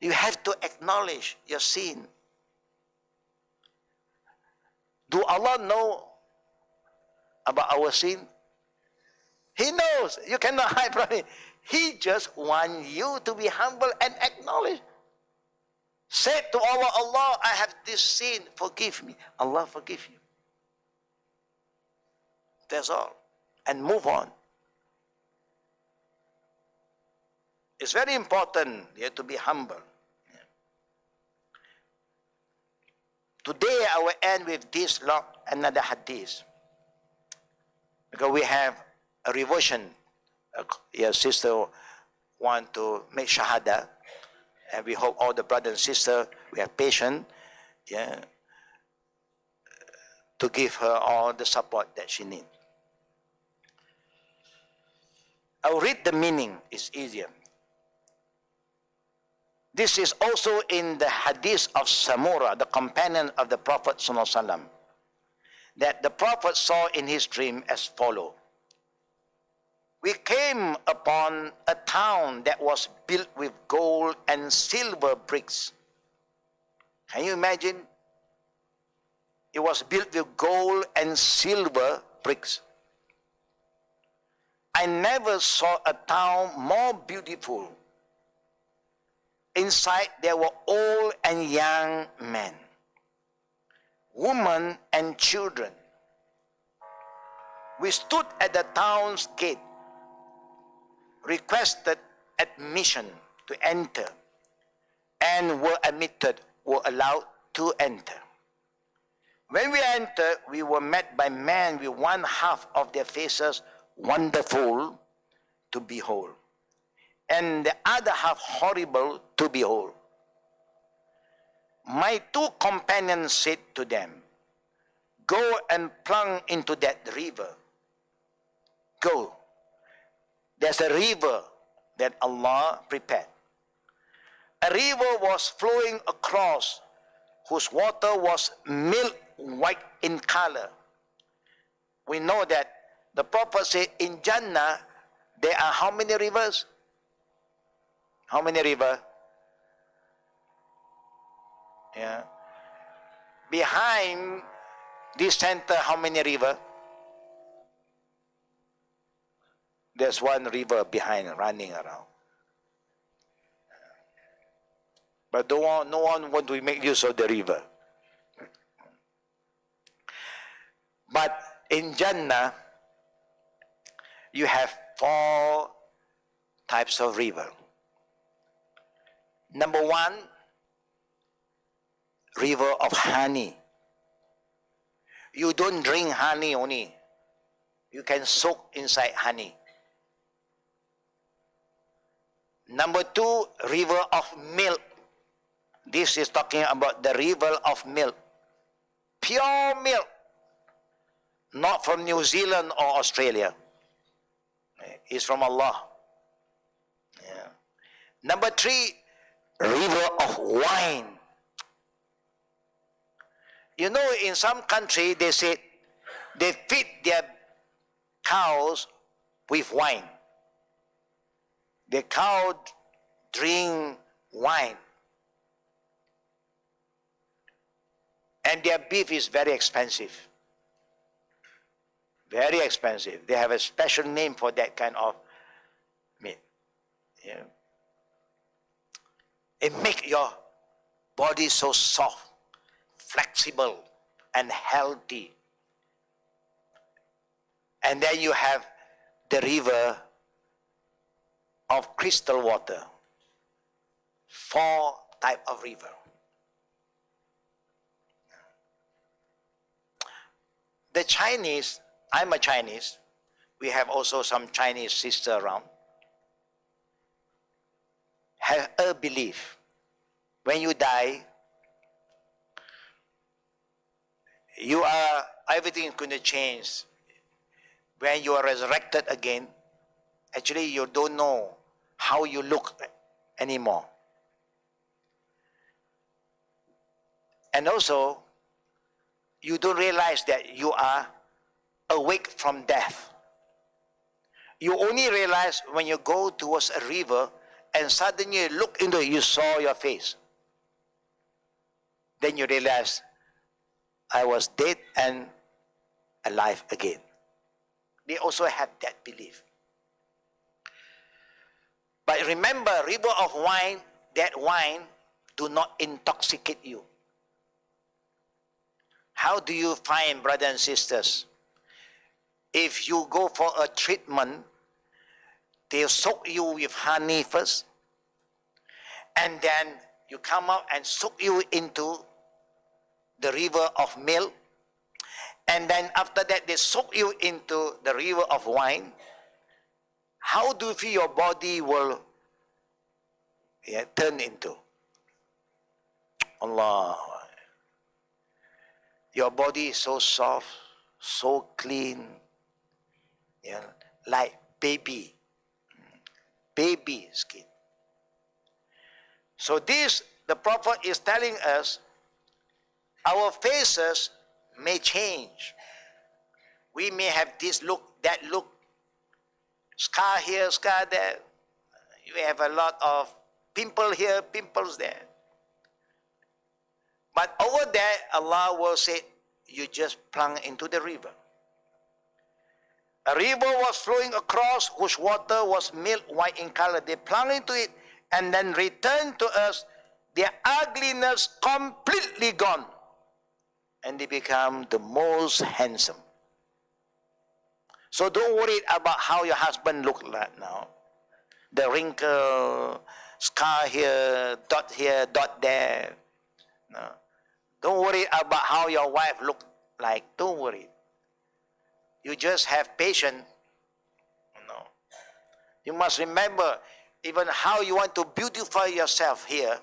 You have to acknowledge your sin. Do Allah know about our sin? He knows. You cannot hide from Him. He just wants you to be humble and acknowledge. Say to Allah, Allah, I have this sin. Forgive me. Allah forgive you. That's all. And move on. It's very important here to be humble. Today I will end with this another hadith. Because we have a reversion. Your sister want to make shahada. And we hope all the brothers and sisters, we have patience, yeah, to give her all the support that she needs. I'll read the meaning, it's easier. This is also in the hadith of Samura, the companion of the Prophet ﷺ, that the Prophet saw in his dream as follow. We came upon a town that was built with gold and silver bricks. Can you imagine? It was built with gold and silver bricks. I never saw a town more beautiful. Inside there were old and young men, women and children. We stood at the town's gate, requested admission to enter, and were admitted, were allowed to enter. When we entered, we were met by men with one half of their faces wonderful to behold, and the other half horrible to behold. My two companions said to them, "Go and plunge into that river." Go. There's a river that Allah prepared. A river was flowing across, whose water was milk white in color. We know that the Prophet said in Jannah there are how many rivers? How many rivers? Yeah. Behind this center, how many rivers? There's one river behind running around. But no one want to make use of the river. But in Jannah, you have 4 types of river. Number 1, river of honey. You don't drink honey only. You can soak inside honey. Number 2, river of milk. This is talking about the river of milk. Pure milk. Not from New Zealand or Australia. It's from Allah. Yeah. Number 3, river of wine. You know, in some country they say they feed their cows with wine. The cow drink wine. And their beef is very expensive. Very expensive. They have a special name for that kind of meat. Yeah. It makes your body so soft, flexible, and healthy. And then you have the river of crystal water. 4 types of river. The Chinese, I'm a Chinese, we have also some Chinese sister around, have a belief. When you die, everything is going to change. When you are resurrected again, actually you don't know how you look anymore. And also, you don't realize that you are awake from death. You only realize when you go towards a river and suddenly you look into it, you saw your face. Then you realize, I was dead and alive again. They also have that belief. But remember, river of wine, that wine do not intoxicate you. How do you find, brothers and sisters? If you go for a treatment, they'll soak you with honey first, and then you come out and soak you into the river of milk, and then after that they soak you into the river of wine. How do you feel your body will turn into? Allah. Your body is so soft, so clean, like baby skin. So this, the Prophet is telling us, our faces may change. We may have this look, that look, scar here, scar there. You have a lot of pimple here, pimples there. But over there, Allah will say, you just plunge into the river. A river was flowing across whose water was milk white in color. They plunged into it and then returned to us, their ugliness completely gone. And they become the most handsome. So don't worry about how your husband looks like now. The wrinkle, scar here, dot there. No. Don't worry about how your wife looks like. Don't worry. You just have patience. No. You must remember, even how you want to beautify yourself here.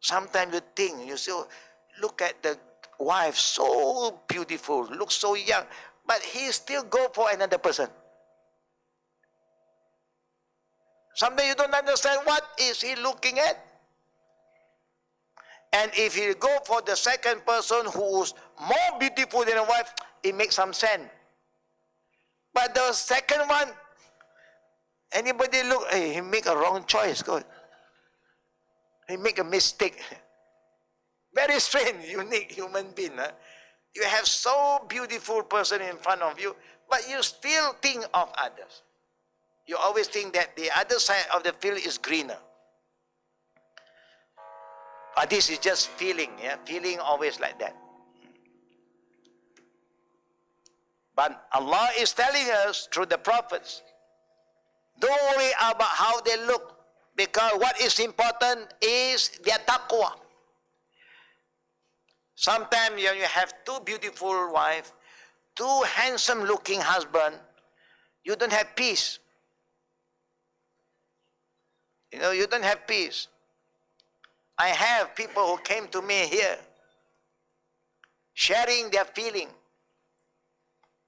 Sometimes you think, you say, look at the wife, so beautiful, looks so young, but he still go for another person. Sometimes you don't understand what is he looking at. And if you go for the second person who's more beautiful than a wife, it makes some sense. But the second one, anybody look, hey, he make a wrong choice. Good. He make a mistake. Very strange, unique human being. Huh? You have so beautiful person in front of you, but you still think of others. You always think that the other side of the field is greener. But this is just feeling, yeah? Feeling always like that. But Allah is telling us through the prophets, don't worry about how they look, because what is important is their taqwa. Sometimes when you have two beautiful wives, two handsome looking husband, you don't have peace. You know, you don't have peace. I have people who came to me here sharing their feeling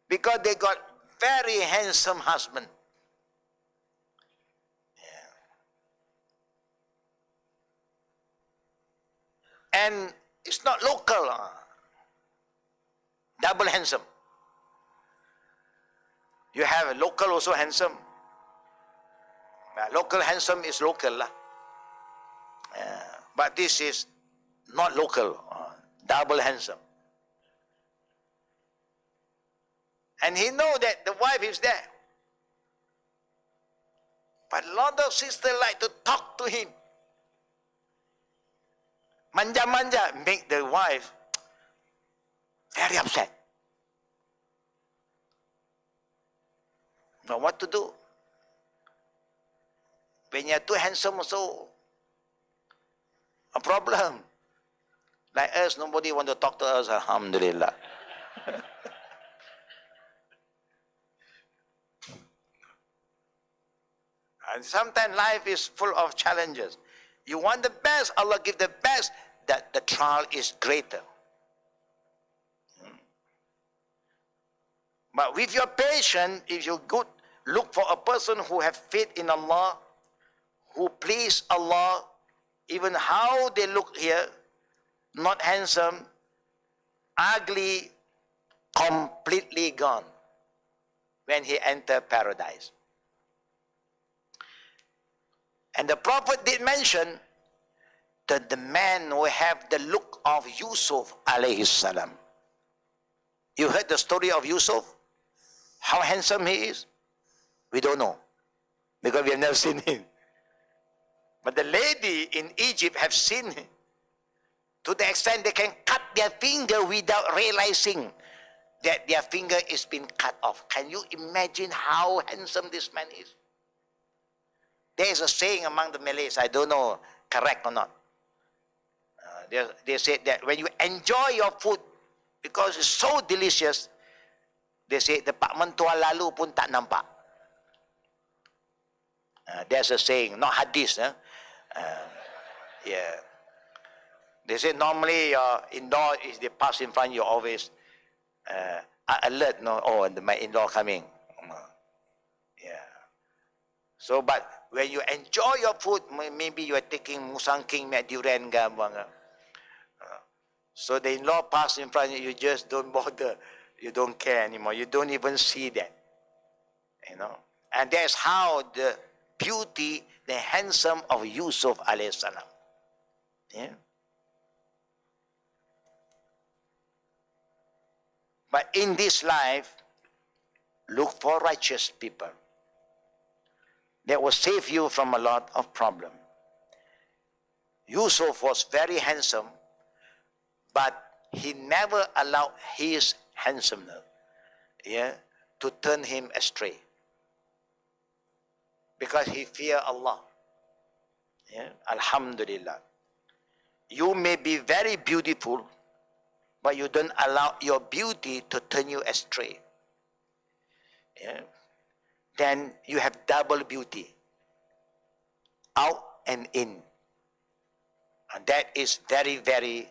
because they got very handsome husband. Yeah. And it's not local. Double handsome. You have a local also handsome. Local handsome is local. But this is not local. Double handsome. And he know that the wife is there. But a lot of sisters like to talk to him. Manja-manja, make the wife very upset. Now what to do? When you are too handsome also, a problem. Like us, nobody want to talk to us, alhamdulillah. And sometimes life is full of challenges. You want the best, Allah give the best, that the trial is greater. But with your patience, if you go look for a person who have faith in Allah, who please Allah, even how they look here, not handsome, ugly, completely gone when he enter paradise. And the Prophet did mention that the man who have the look of Yusuf alayhi salam. You heard the story of Yusuf? How handsome he is? We don't know, because we have never seen him. But the lady in Egypt have seen him, to the extent they can cut their finger without realizing that their finger is being cut off. Can you imagine how handsome this man is? There is a saying among the Malays, I don't know correct or not. They say that when you enjoy your food, because it's so delicious, they say, the pak mentua lalu pun tak nampak. There's a saying, not hadith. Yeah. They say normally your in-law, is they pass in front, you always alert, no? Oh, my in-law coming. Yeah. So, but when you enjoy your food, maybe you are taking musang king mek durian ke apa ke. So the in-law pass in front of you, you just don't bother. You don't care anymore. You don't even see that. You know. And that's how the beauty, the handsome of Yusuf alayhi salam. Yeah. But in this life, look for righteous people that will save you from a lot of problems. Yusuf was very handsome, but he never allowed his handsomeness, yeah, to turn him astray. Because he feared Allah. Yeah? Alhamdulillah. You may be very beautiful, but you don't allow your beauty to turn you astray. Yeah? Then you have double beauty, out and in. And that is very, very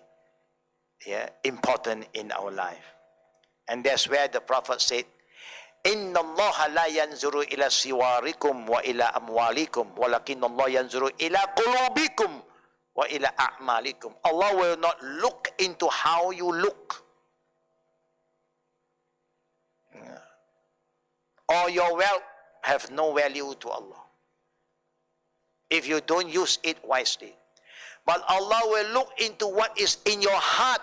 important in our life. And that's where the Prophet said, Inna Allah la yanzuru ila siwarikum wa ila amwalikum walakin Allah yanzuru ila qulubikum wa ila a'malikum. Allah will not look into how you look or your wealth have no value to Allah if you don't use it wisely. But Allah will look into what is in your heart.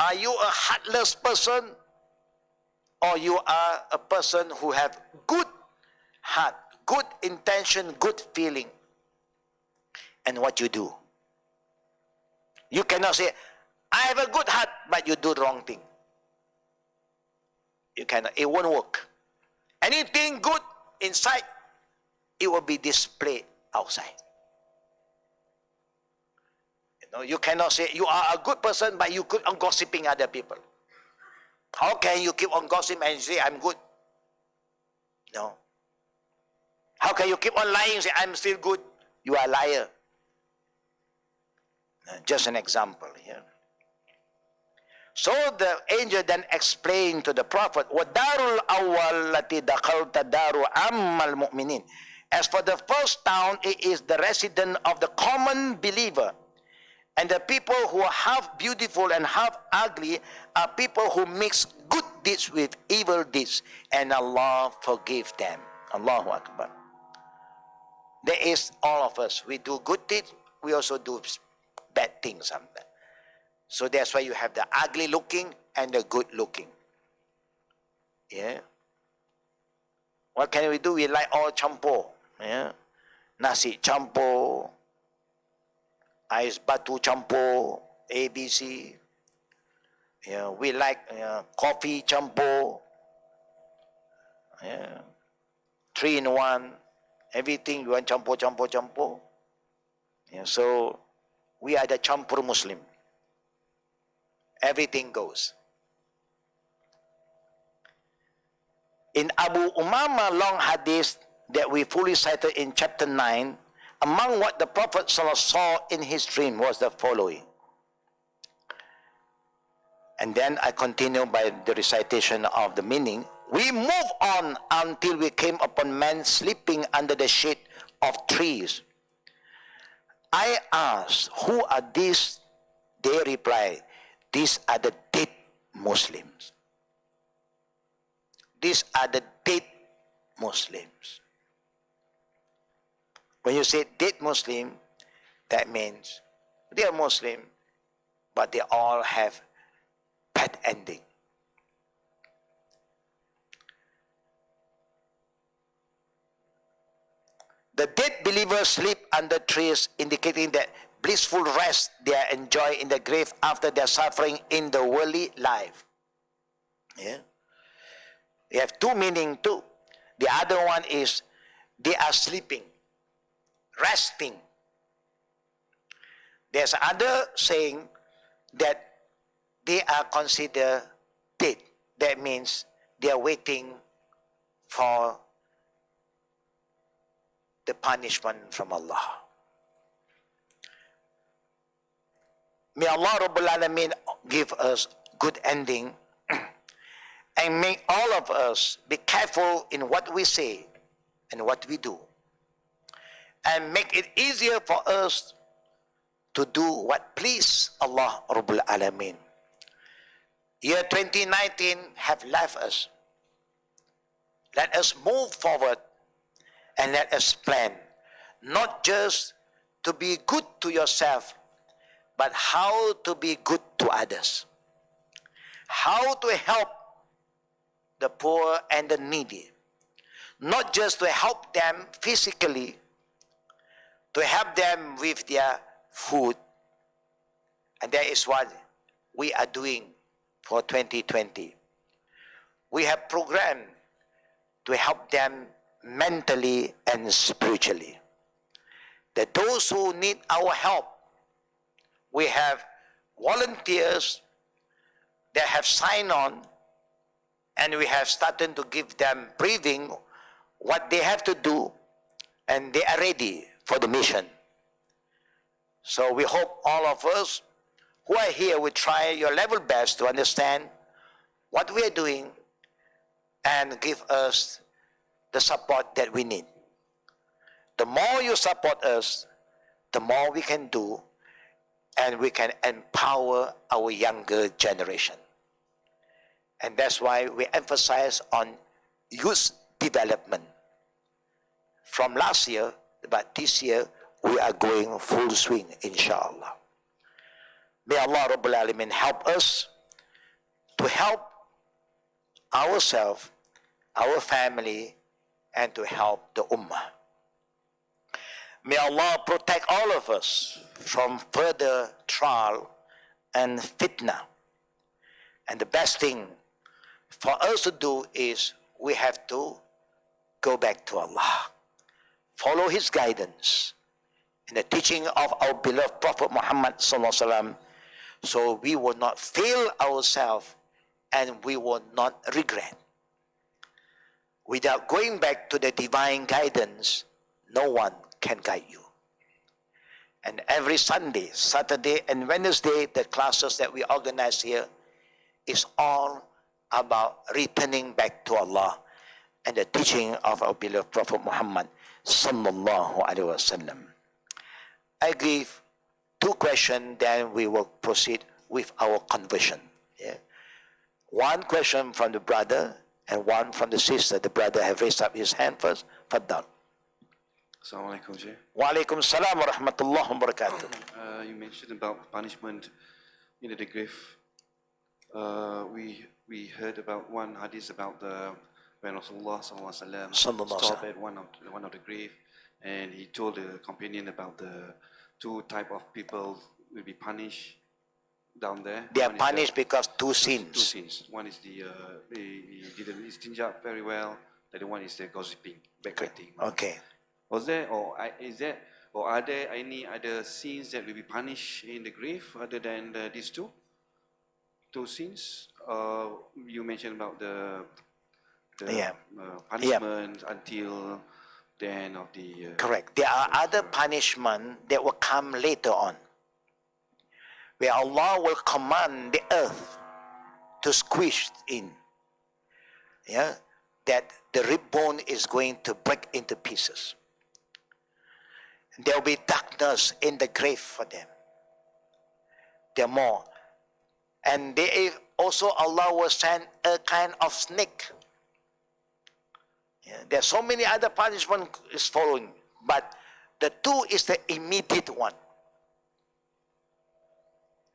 Are you a heartless person, or you are a person who have good heart, good intention, good feeling, and what you do? You cannot say, I have a good heart, but you do the wrong thing. You cannot. It won't work. Anything good inside, it will be displayed outside. You cannot say you are a good person, but you keep on gossiping other people. How can you keep on gossiping and say I'm good? No. How can you keep on lying and say I'm still good? You are a liar. Just an example here. So the angel then explained to the Prophet, وَدَارُ الْأَوَّلْ الَّتِي دَخَلْتَ دَارُ عَمَّ الْمُؤْمِنِينَ. As for the first town, it is the residence of the common believer. And the people who are half beautiful and half ugly are people who mix good deeds with evil deeds. And Allah forgive them. Allahu Akbar. There is all of us. We do good deeds. We also do bad things sometimes. So that's why you have the ugly looking and the good looking. Yeah. What can we do? We like all campur. Yeah. Nasi campur. Ais batu campur, ABC. Yeah, we like coffee campur. Yeah. 3 in 1. Everything you want campur. Yeah, so we are the campur Muslim. Everything goes. In Abu Umama long hadith that we fully cited in chapter 9, among what the Prophet saw in his dream was the following. And then I continue by the recitation of the meaning. We move on until we came upon men sleeping under the shade of trees. I asked, who are these? They replied, these are the dead Muslims. These are the dead Muslims. When you say dead Muslim, that means they are Muslim, but they all have bad ending. The dead believers sleep under trees, indicating that blissful rest they are enjoying in the grave after their suffering in the worldly life. Yeah. They have two meanings too. The other one is they are sleeping, resting. There's other saying that they are considered dead. That means they are waiting for the punishment from Allah. May Allah Rabbul Alameen give us good ending and make all of us be careful in what we say and what we do, and make it easier for us to do what please Allah Rabbul Alameen. Year 2019 have left us. Let us move forward and let us plan, not just to be good to yourself, but how to be good to others. How to help the poor and the needy. Not just to help them physically, to help them with their food. And that is what we are doing for 2020. We have programmed to help them mentally and spiritually. That those who need our help, we have volunteers that have signed on, and we have started to give them briefing what they have to do, and they are ready for the mission. So we hope all of us who are here will try your level best to understand what we are doing and give us the support that we need. The more you support us, the more we can do, and we can empower our younger generation. And that's why we emphasize on youth development. From last year, but this year, we are going full swing, inshallah. May Allah Rabbul Alameen help us to help ourselves, our family, and to help the Ummah. May Allah protect all of us from further trial and fitna. And the best thing for us to do is we have to go back to Allah, follow His guidance and the teaching of our beloved Prophet Muhammad sallallahu alaihi wasallam, so we will not fail ourselves and we will not regret. Without going back to the divine guidance, no one can guide you. And every Sunday, Saturday, and Wednesday, the classes that we organize here is all about returning back to Allah and the teaching of our beloved Prophet Muhammad sallallahu alaihi wasallam. I give two questions, then we will proceed with our conversion. Yeah. One question from the brother and one from the sister. The brother have raised up his hand first. Faddal. Assalamu alaikum, Sheikh. Wa alaikum salam wa rahmatullahi wa barakatuh. You mentioned about punishment in the grave. We heard about one hadith about when Rasulullah stopped at one of the grave, and he told the companion about the two type of people will be punished down there. They are punished because two sins. Two sins. One is he didn't istinja very well. The other one is the gossiping, backbiting. Okay. Was there, or is there, or are there any other sins that will be punished in the grave other than these two sins? You mentioned about the punishment until the end of the... Correct. There are other punishment that will come later on, where Allah will command the earth to squish in. Yeah, that the rib bone is going to break into pieces. There will be darkness in the grave for them. There are more. And they also, Allah will send a kind of snake. Yeah, there are so many other punishment is following, but the two is the immediate one.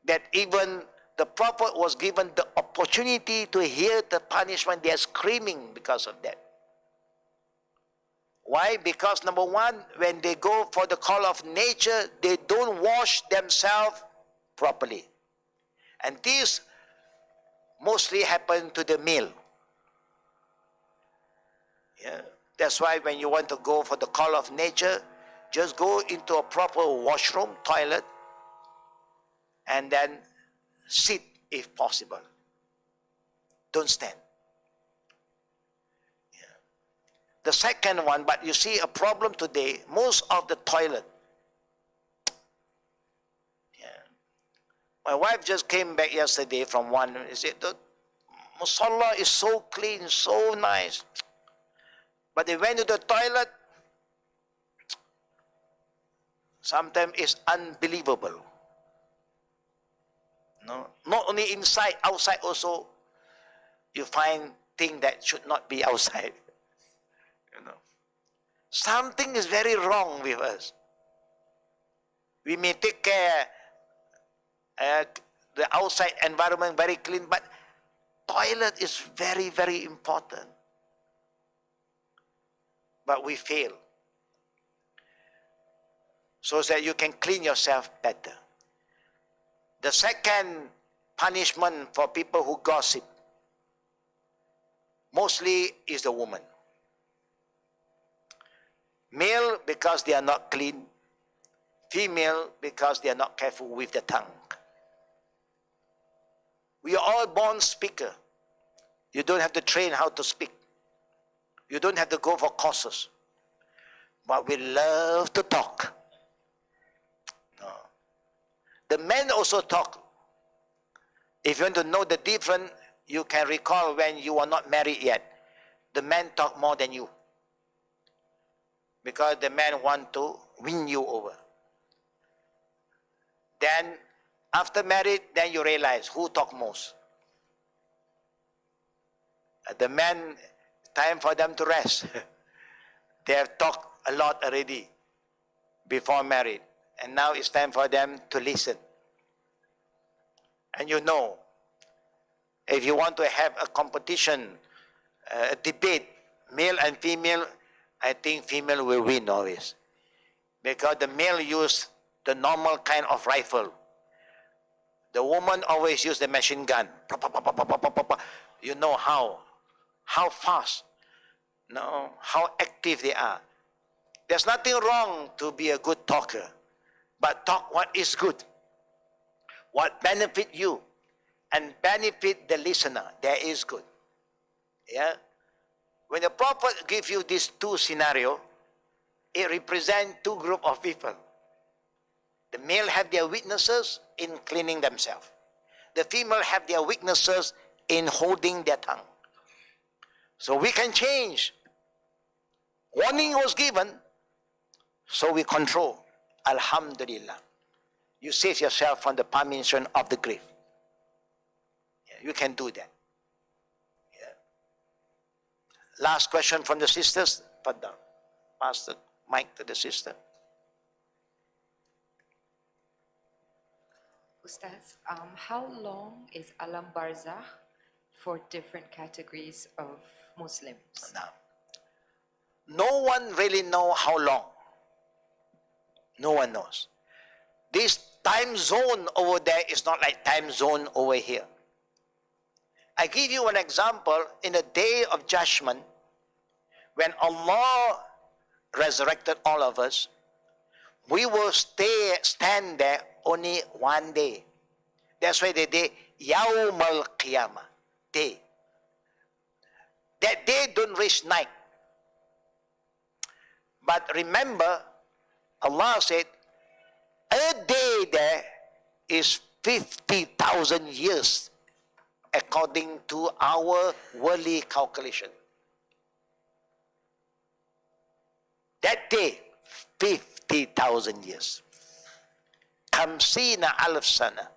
That even the Prophet was given the opportunity to hear the punishment. They are screaming because of that. Why? Because number one, when they go for the call of nature, they don't wash themselves properly. And this mostly happen to the male. Yeah. That's why when you want to go for the call of nature, just go into a proper washroom, toilet, and then sit if possible. Don't stand. The second one, but you see a problem today, most of the toilet. Yeah. My wife just came back yesterday from one, she said, the musalla is so clean, so nice. But they went to the toilet. Sometimes it's unbelievable. No, not only inside, outside also, you find things that should not be outside. You know, something is very wrong with us. We may take care the outside environment very clean, but toilet is very, very important. But we fail. So that you can clean yourself better. The second punishment for people who gossip mostly is the woman. Male because they are not clean. Female because they are not careful with the tongue. We are all born speaker. You don't have to train how to speak. You don't have to go for courses. But we love to talk. No. The men also talk. If you want to know the difference, you can recall when you are not married yet. The men talk more than you. Because the men want to win you over. Then, after married, then you realize who talk most. The men, time for them to rest. They have talked a lot already before married. And now it's time for them to listen. And you know, if you want to have a competition, a debate, male and female, I think female will win always. Because the male use the normal kind of rifle. The woman always use the machine gun. You know how fast, no, how active they are. There's nothing wrong to be a good talker, but talk what is good, what benefit you, and benefit the listener. That is good. Yeah. When the Prophet gives you these two scenarios, it represents two groups of people. The male have their weaknesses in cleaning themselves. The female have their weaknesses in holding their tongue. So we can change. Warning was given, so we control. Alhamdulillah. You save yourself from the punishment of the grave. Yeah, you can do that. Yeah. Last question from the sisters. Pass the mic to the sister. Ustaz, how long is Al-Barzakh for different categories of Muslims? Now, no one really knows how long. No one knows. This time zone over there is not like time zone over here. I give you an example. In the day of judgment, when Allah resurrected all of us, we will stand there only one day. That's why they say Yawm al-Qiyamah, day. That day don't reach night. But remember, Allah said, a day there is 50,000 years according to our worldly calculation. That day, 50,000 years. Kamsina alf sana.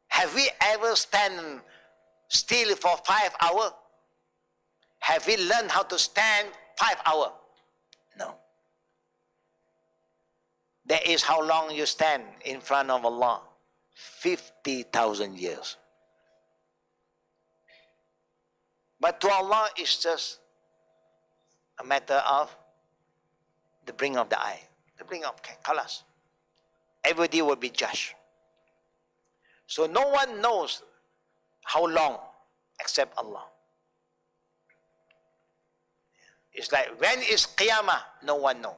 Have we ever stand still for 5 hours? Have we learned how to stand 5 hours? No. That is how long you stand in front of Allah. 50,000 years. But to Allah, it's just a matter of the blink of the eye. The blink of colors. Everybody will be judged. So no one knows how long except Allah. It's like, when is Qiyamah? No one knows.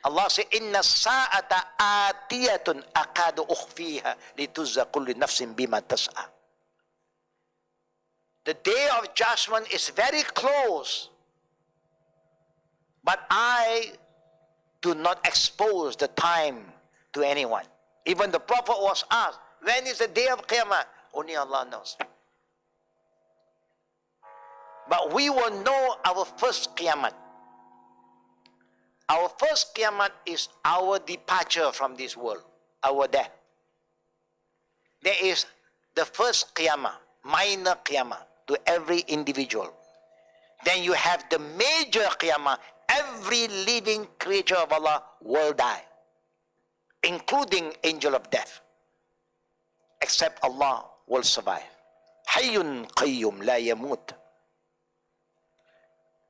Allah says, Inna sa'ata atiyatun akadu ukhfiha lituzza kulli nafsin bima tas'a. The day of judgment is very close. But I do not expose the time to anyone. Even the Prophet was asked, when is the day of Qiyamah? Only Allah knows. But we will know our first Qiyamah. Our first Qiyamah is our departure from this world, our death. There is the first Qiyamah, minor Qiyamah to every individual. Then you have the major Qiyamah. Every living creature of Allah will die, including angel of death. Except Allah will survive. Hayyun qayyum la yamut.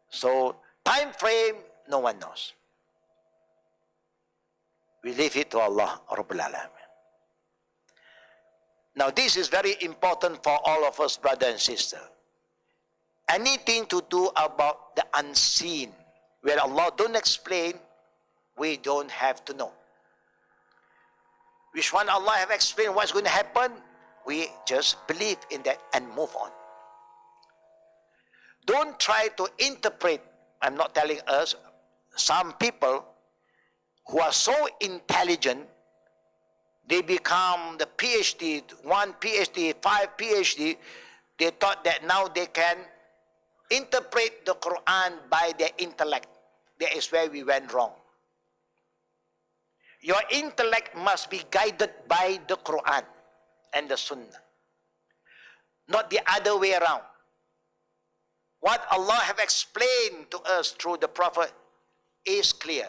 So, time frame, no one knows. We leave it to Allah Rabbul Alamin. Now, this is very important for all of us, brother and sister. Anything to do about the unseen, where Allah don't explain, we don't have to know. Which one Allah have explained what's going to happen, we just believe in that and move on. Don't try to interpret. I'm not telling us. Some people who are so intelligent, they become the PhD, 1 PhD, 5 PhD. They thought that now they can interpret the Quran by their intellect. That is where we went wrong. Your intellect must be guided by the Quran and the Sunnah, not the other way around. What Allah have explained to us through the Prophet is clear.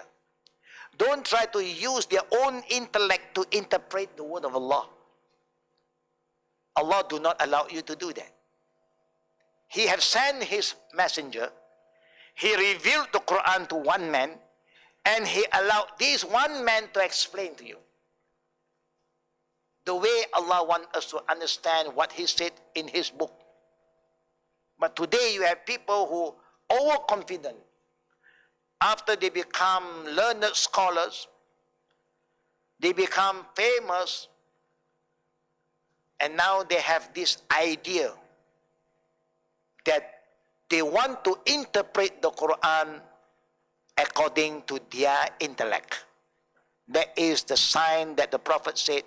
Don't try to use their own intellect to interpret the word of Allah. Allah do not allow you to do that. He has sent His messenger. He revealed the Quran to one man, and He allowed this one man to explain to you the way Allah wants us to understand what He said in His book. But today you have people who overconfident. After they become learned scholars, they become famous, and now they have this idea that they want to interpret the Quran according to their intellect. That is the sign that the Prophet said,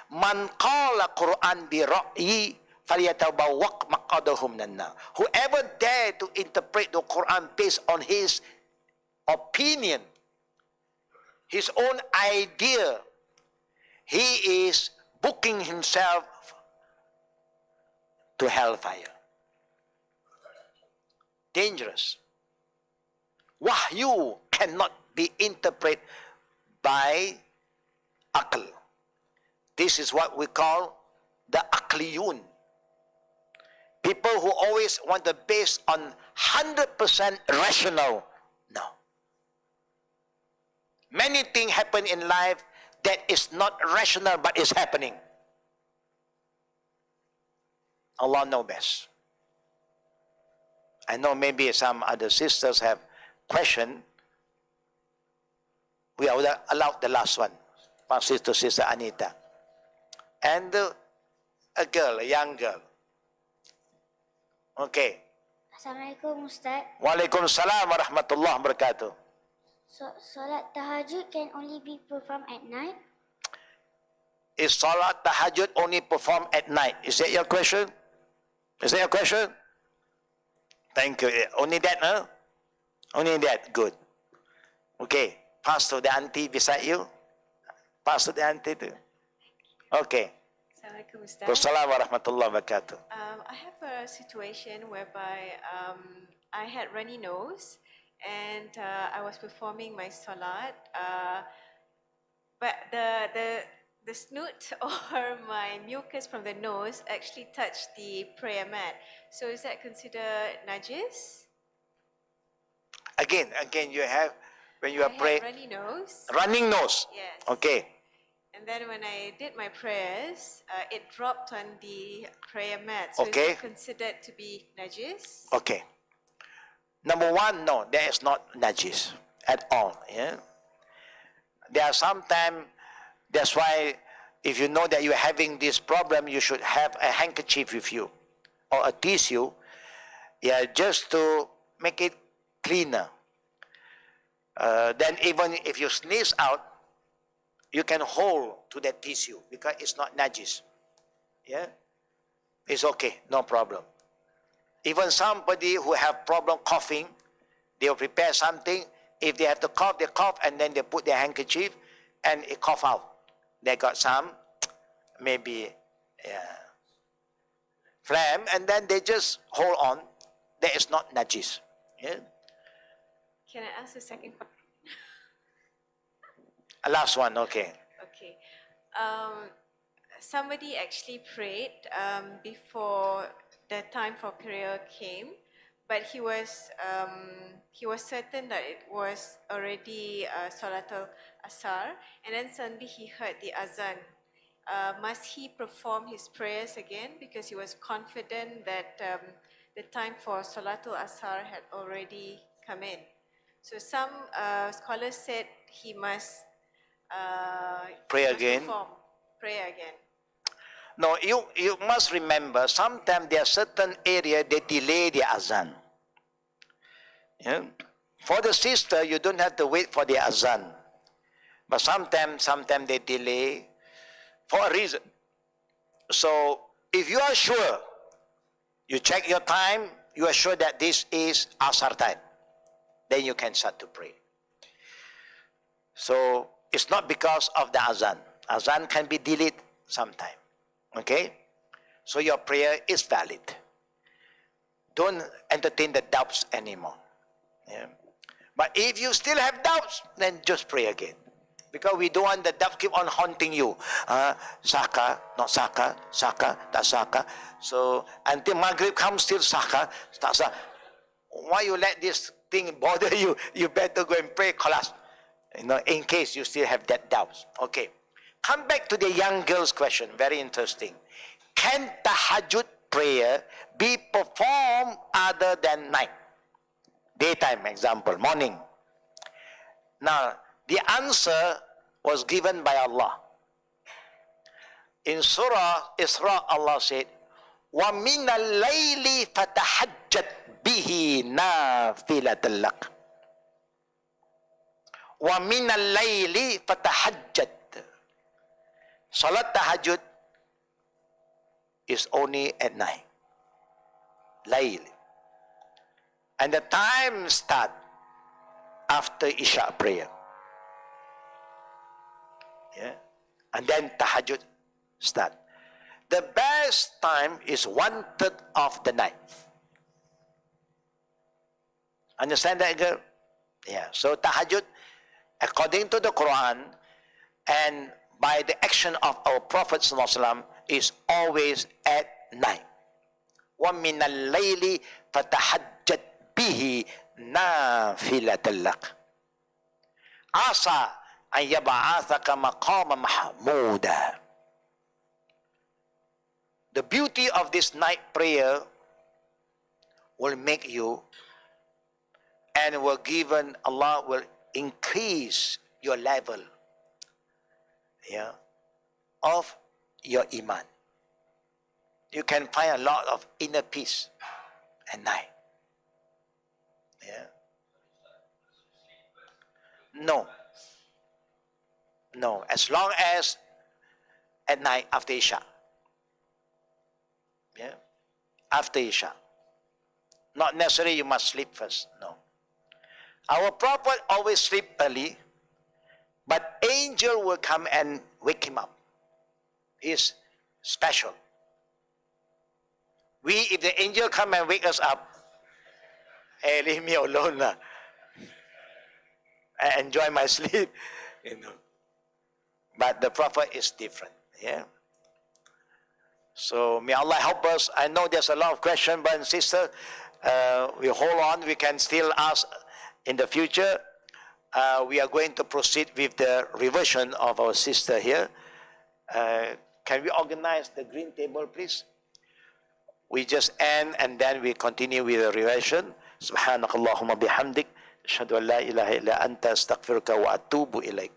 Man qala Quran bi ra'yi falyatabawwaq maq'adahu minan nar. Whoever dare to interpret the Quran based on his opinion, his own idea, he is booking himself to hellfire. Dangerous. Wahyu cannot be interpreted by aql. This is what we call the aqliyun. People who always want to base on 100% rational. No. Many things happen in life that is not rational but is happening. Allah knows best. I know maybe some other sisters have questioned. We are allowed the last one. Passes to Sister Anita. And a girl, a young girl. Okay. Assalamualaikum Ustaz. Waalaikumsalam warahmatullahi wabarakatuh. So, solat tahajud can only be performed at night? Is salat tahajjud only performed at night? Is that your question? Is that your question? Thank you. Only that, huh? Only that. Good. Okay. Pass to the auntie beside you. Pass to the auntie too. Okay. Assalamualaikum Ustaz. Wassalamu warahmatullahi wabarakatuh. I have a situation whereby I had runny nose and I was performing my salat, but the snoot or my mucus from the nose actually touched the prayer mat. So is that considered najis? Again, you have, when you are I praying, had runny nose. running nose. Yes. Okay. And then when I did my prayers, it dropped on the prayer mat. So Okay. is it considered to be najis? Okay. Number one, no, that is not najis at all. Yeah. There are sometimes, that's why if you know that you're having this problem, you should have a handkerchief with you or a tissue, yeah, just to make it cleaner. Then even if you sneeze out, you can hold to that tissue because it's not najis. Yeah? It's okay, no problem. Even somebody who have problem coughing, they will prepare something. If they have to cough, they cough, and then they put their handkerchief and it cough out. They got some, maybe, phlegm, and then they just hold on. That is not najis. Yeah? Can I ask a second question? Last one, okay. Okay. Somebody actually prayed before the time for prayer came, but he was certain that it was already Salatul Asar, and then suddenly he heard the azan. Must he perform his prayers again because he was confident that the time for Salatul Asar had already come in? So some scholars said he must Pray again. Pray again. No, you must remember, sometimes there are certain areas they delay the azan. Yeah? For the sister, you don't have to wait for the azan. But sometimes they delay for a reason. So if you are sure, you check your time, you are sure that this is Asar time, then you can start to pray. So it's not because of the azan. Azan can be delayed sometime. Okay? So your prayer is valid. Don't entertain the doubts anymore. Yeah? But if you still have doubts, then just pray again. Because we don't want the doubt keep on haunting you. Saka, not Saka, Saka, tak Saka. So until Maghrib comes, still Saka, tak Saka. Why you let this thing bother you? You better go and pray Khalas. In case you still have that doubts. Okay. Come back to the young girl's question. Very interesting. Can tahajjud prayer be performed other than night? Daytime, example, morning. Now, the answer was given by Allah. In Surah Isra, Allah said, وَمِنَ اللَّيْلِ فَتَحَجَّتْ بِهِ نَافِلَةً لَكَ وَمِنَ اللَّيْلِ فَتَحَجَّتْ. Salat tahajjud is only at night. Layl. And the time start after Isha prayer. Yeah. And then tahajjud start. The best time is 1/3 of the night. Understand that, girl? Yeah. So tahajjud, according to the Quran and by the action of our Prophet ﷺ, is always at night. وَمِنَ اللَّيْلِ فَتَحَجَّتْ بِهِ نَافِلَةً لَكَ عَسَى أَنْ يَبْعَثَكَ مَقَامًا مَحْمُودًا. The beauty of this night prayer will make you, and will given, Allah will increase your level, yeah, of your iman. You can find a lot of inner peace at night. Yeah. No, as long as at night after Isha. Yeah, after Isha. Not necessarily you must sleep first. No. Our Prophet always sleep early, but angel will come and wake him up. He's special. If the angel come and wake us up, hey, leave me alone. I enjoy my sleep. But the Prophet is different. Yeah. So may Allah help us. I know there's a lot of questions, but sister, we hold on. We can still ask in the future. We are going to proceed with the reversion of our sister here. Can we organize the green table, please? We just end and then we continue with the reversion. Subhanakallahumma bihamdik. Ashhadu an la ilaha illa anta astaghfiruka wa atubu ilaik.